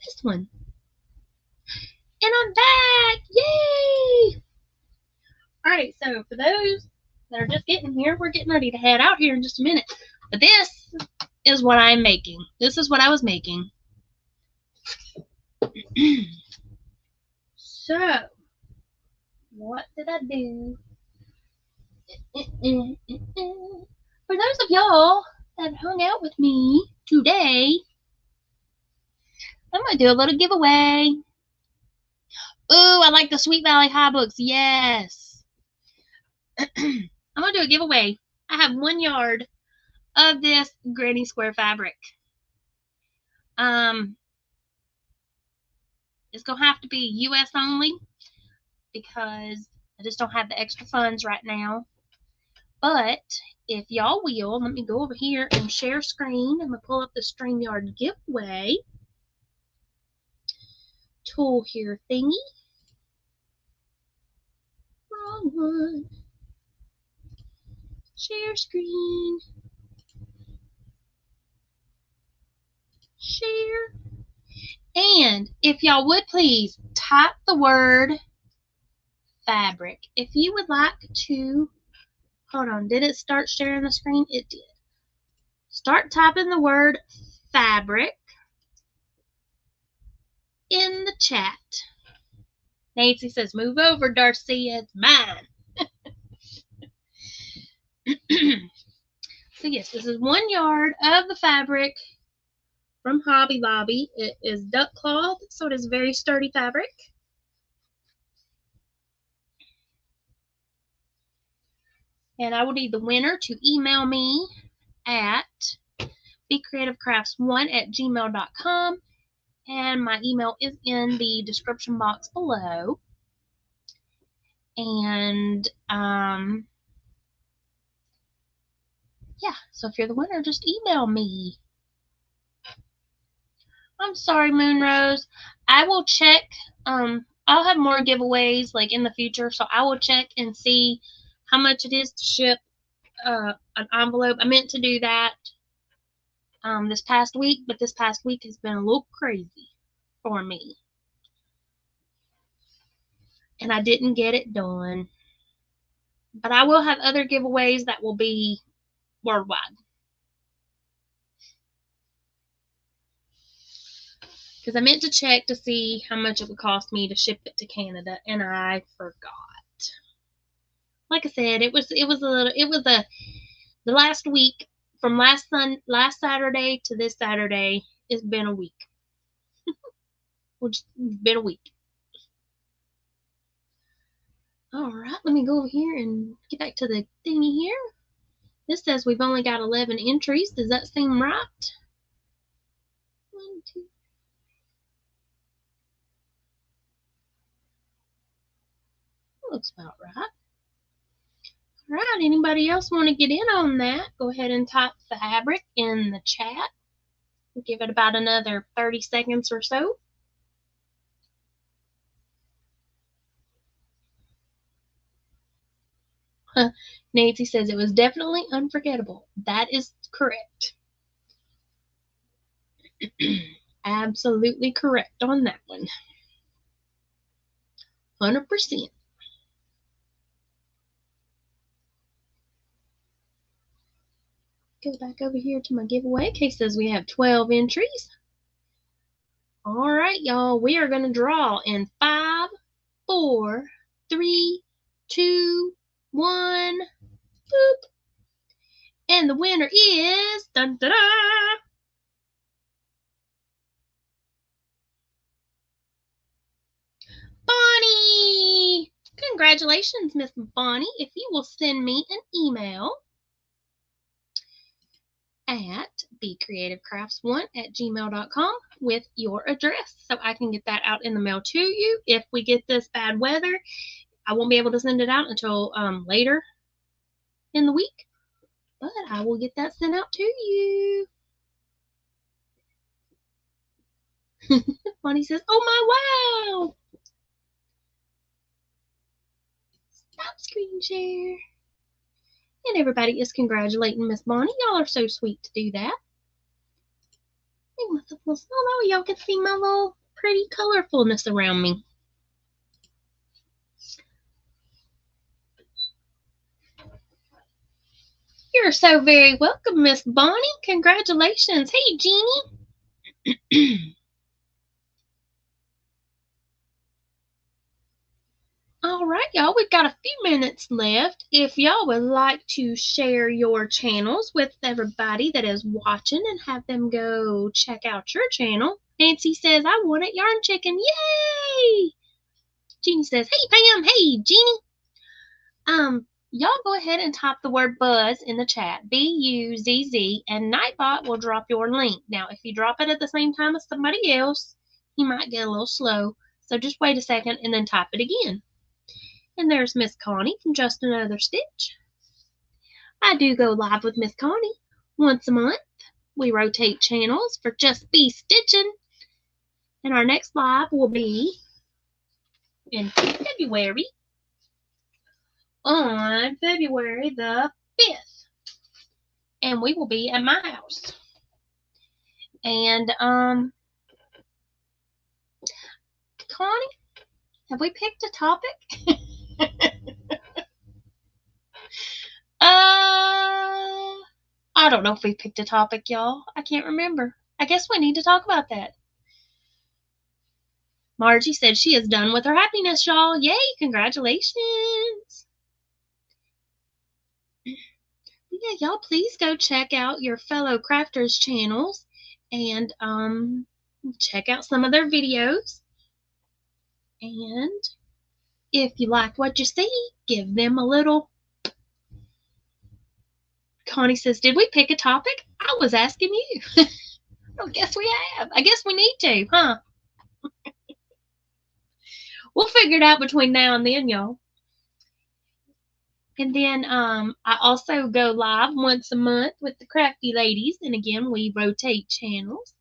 this one. And I'm back! Yay! Alright, so for those that are just getting here, we're getting ready to head out here in just a minute. But this is what I'm making. This is what I was making. So, what did I do? For those of y'all that hung out with me today, I'm going to do a little giveaway. Ooh, I like the Sweet Valley High books. Yes. I'm going to do a giveaway. I have 1 yard of this granny square fabric. It's going to have to be U.S. only because I just don't have the extra funds right now. But if y'all will, let me go over here and share screen. I'm going to pull up the Streamyard giveaway tool here thingy. Wrong one. Share screen. Share. And if y'all would please type the word fabric. If you would like to, hold on, did it start sharing the screen? It did. Start typing the word fabric. in the chat. Nancy says, move over, Darcy. It's mine. So yes, this is 1 yard of the fabric from Hobby Lobby. It is duck cloth, so it is very sturdy fabric. And I will need the winner to email me at BeeCreativeCrafts1@gmail.com. And my email is in the description box below. And yeah, so if you're the winner, just email me. I'm sorry, Moonrose. I will check. I'll have more giveaways like in the future, so I will check and see how much it is to ship an envelope. I meant to do that this past week, but this past week has been a little crazy for me, and I didn't get it done. But I will have other giveaways that will be worldwide. Because I meant to check to see how much it would cost me to ship it to Canada, and I forgot. Like I said, it was the last week from last Saturday to this Saturday. It's been a week. It's been a week. All right, let me go over here and get back to the thingy here. This says we've only got 11 entries. Does that seem right? 1, 2. Looks about right. All right, anybody else want to get in on that? Go ahead and type fabric in the chat. We'll give it about another 30 seconds or so. Nancy says it was definitely unforgettable. That is correct. Absolutely correct on that one. 100%. Go back over here to my giveaway. Kay says we have 12 entries. All right, y'all. We are going to draw in 5, 4, 3, 2, 1. Boop. And the winner is dun, da, da, Bonnie. Congratulations, Miss Bonnie. If you will send me an email at BeeCreativeCrafts1@gmail.com with your address so I can get that out in the mail to you. If we get this bad weather, I won't be able to send it out until later in the week, but I will get that sent out to you. Bonnie says, oh my wow. Stop screen share. And everybody is congratulating Miss Bonnie. Y'all are so sweet to do that. Oh, y'all can see my little pretty colorfulness around me. You're so very welcome, Miss Bonnie. Congratulations. Hey, Jeannie. All right, y'all, we've got a few minutes left. If y'all would like to share your channels with everybody that is watching and have them go check out your channel. Nancy says, I want it, Yarn Chicken. Yay! Jeannie says, hey, Pam. Hey, Jeannie. Y'all go ahead and type the word buzz in the chat. BUZZ, and Nightbot will drop your link. Now, if you drop it at the same time as somebody else, you might get a little slow. So just wait a second and then type it again. And there's Miss Connie from Just Another Stitch. I do go live with Miss Connie once a month. We rotate channels for Just Be Stitching. And our next live will be in February, on February the 5th. And we will be at my house. And, Connie, have we picked a topic? I don't know if we picked a topic, y'all. I can't remember. I guess we need to talk about that. Margie said she is done with her happiness, y'all. Yay, congratulations. Yeah, y'all please go check out your fellow crafters' channels and check out some of their videos. And if you like what you see, give them a little. Connie says, did we pick a topic? I was asking you. I guess we have. I guess we need to, huh? We'll figure it out between now and then, y'all. And then I also go live once a month with the Crafty Ladies. And again, we rotate channels.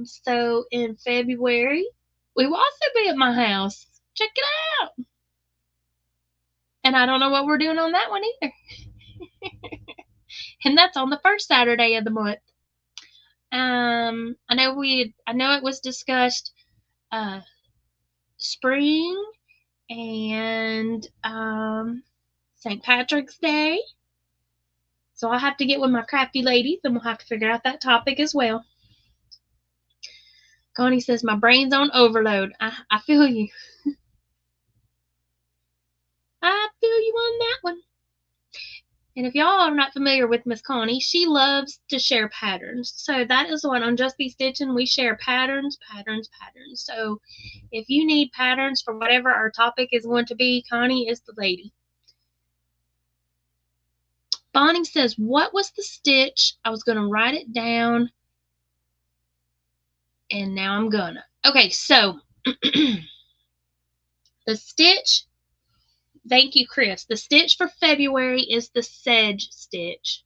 So in February, we will also be at my house. Check it out. And I don't know what we're doing on that one either. And that's on the first Saturday of the month. I know it was discussed spring and St. Patrick's Day. So I'll have to get with my crafty ladies and we'll have to figure out that topic as well. Connie says, my brain's on overload. I feel you. I feel you on that one. And if y'all are not familiar with Miss Connie, she loves to share patterns. So that is what on Just Be Stitching, we share patterns. So if you need patterns for whatever our topic is going to be, Connie is the lady. Bonnie says, what was the stitch? I was going to write it down. And now I'm gonna. Okay, so the stitch, thank you, Chris. The stitch for February is the sedge stitch.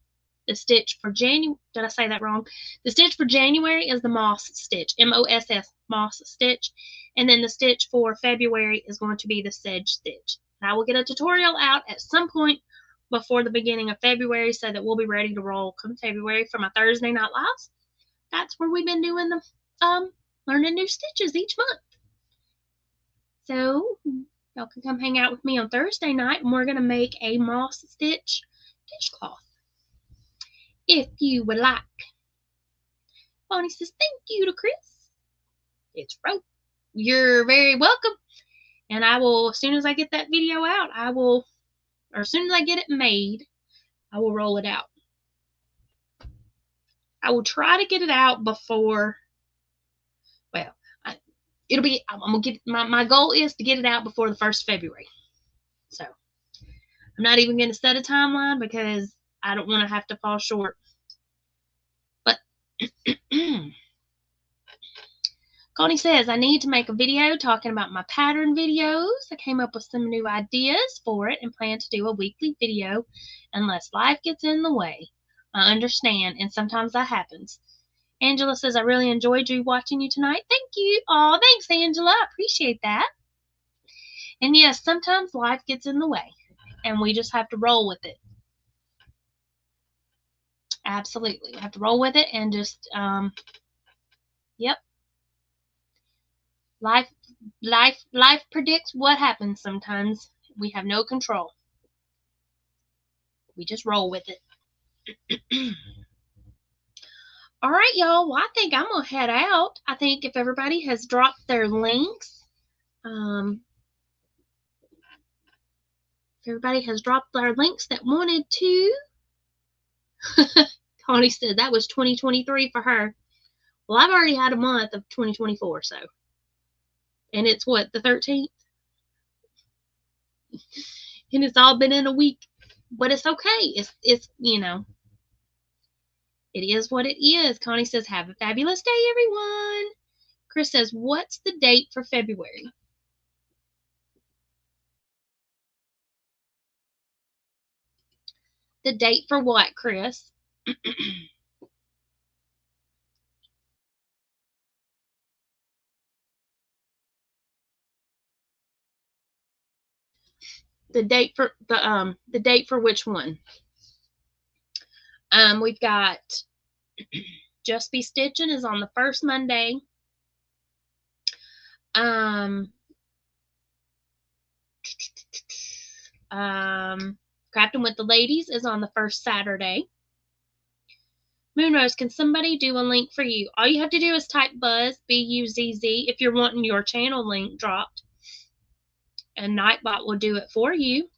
The stitch for January, did I say that wrong? The stitch for January is the moss stitch, M-O-S-S, moss stitch. And then the stitch for February is going to be the sedge stitch. I will get a tutorial out at some point before the beginning of February so that we'll be ready to roll come February for my Thursday night lives. That's where we've been doing the learning new stitches each month. So y'all can come hang out with me on Thursday night and we're going to make a moss stitch dishcloth if you would like. Bonnie says, thank you to Chris. It's rope. You're very welcome. And I will, as soon as I get that video out, or as soon as I get it made, I will roll it out. I will try to get it out before, well, I'm gonna get, my goal is to get it out before the 1st of February. So I'm not even gonna set a timeline because I don't want to have to fall short. But Connie says, I need to make a video talking about my pattern videos. I came up with some new ideas for it and plan to do a weekly video unless life gets in the way. I understand, and sometimes that happens. Angela says, I really enjoyed watching you tonight. Thank you. Oh, thanks, Angela. I appreciate that. And yes, sometimes life gets in the way, and we just have to roll with it. Absolutely. We have to roll with it and just, yep. Life predicts what happens sometimes. We have no control. We just roll with it. All right, y'all. Well, I think I'm going to head out. I think if everybody has dropped their links, if everybody has dropped their links that wanted to. Connie said that was 2023 for her. Well, I've already had a month of 2024, so. And it's what, the 13th? And it's all been in a week. But it's okay. It's you know. It is what it is. Connie says, have a fabulous day, everyone. Chris says, what's the date for February? The date for what, Chris? The date for which one? We've got Just Be Stitching is on the first Monday. Crafting with the Ladies is on the first Saturday. Moonrose, can somebody do a link for you? All you have to do is type Buzz, B-U-Z-Z, if you're wanting your channel link dropped. And Nightbot will do it for you.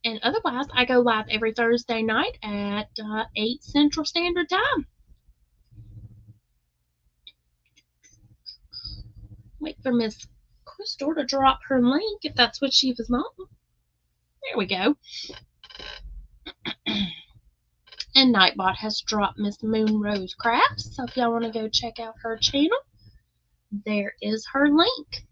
And otherwise, I go live every Thursday night at 8 Central Standard Time. Wait for Miss Crystal to drop her link if that's what she was wanting. There we go. And Nightbot has dropped Miss Moonrose Crafts. So if y'all want to go check out her channel, there is her link.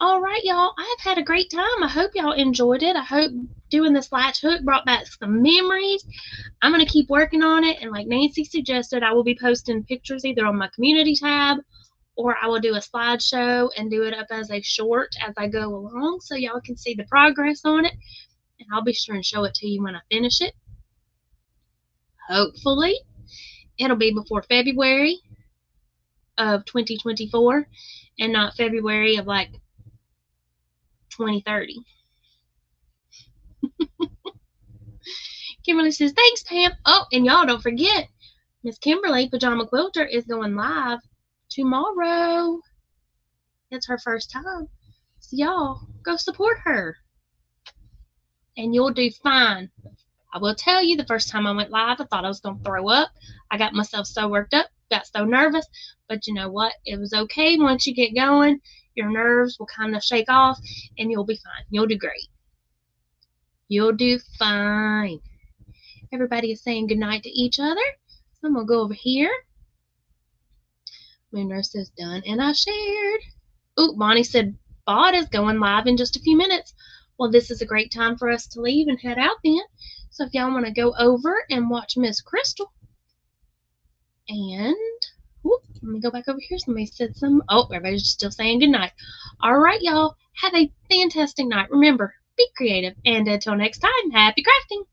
All right, y'all. I've had a great time. I hope y'all enjoyed it. I hope doing this latch hook brought back some memories. I'm going to keep working on it. And like Nancy suggested, I will be posting pictures either on my community tab or I will do a slideshow and do it up as a short as I go along so y'all can see the progress on it. And I'll be sure and show it to you when I finish it. Hopefully, it'll be before February of 2024 and not February of like 2030. Kimberly says, thanks, Pam. Oh, and y'all don't forget, Miss Kimberly, Pajama Quilter, is going live tomorrow. It's her first time. So y'all, go support her. And you'll do fine. I will tell you, the first time I went live, I thought I was going to throw up. I got myself so worked up, got so nervous. But you know what? It was okay. Once you get going, your nerves will kind of shake off, and you'll be fine. You'll do great. You'll do fine. Everybody is saying goodnight to each other. So I'm going to go over here. Moonrose says done, and I shared. Ooh, Bonnie said Bot is going live in just a few minutes. Well, this is a great time for us to leave and head out then. So if y'all want to go over and watch Miss Crystal. And, whoop, let me go back over here. Somebody said some. Oh, everybody's still saying goodnight. All right, y'all. Have a fantastic night. Remember, be creative. And until next time, happy crafting.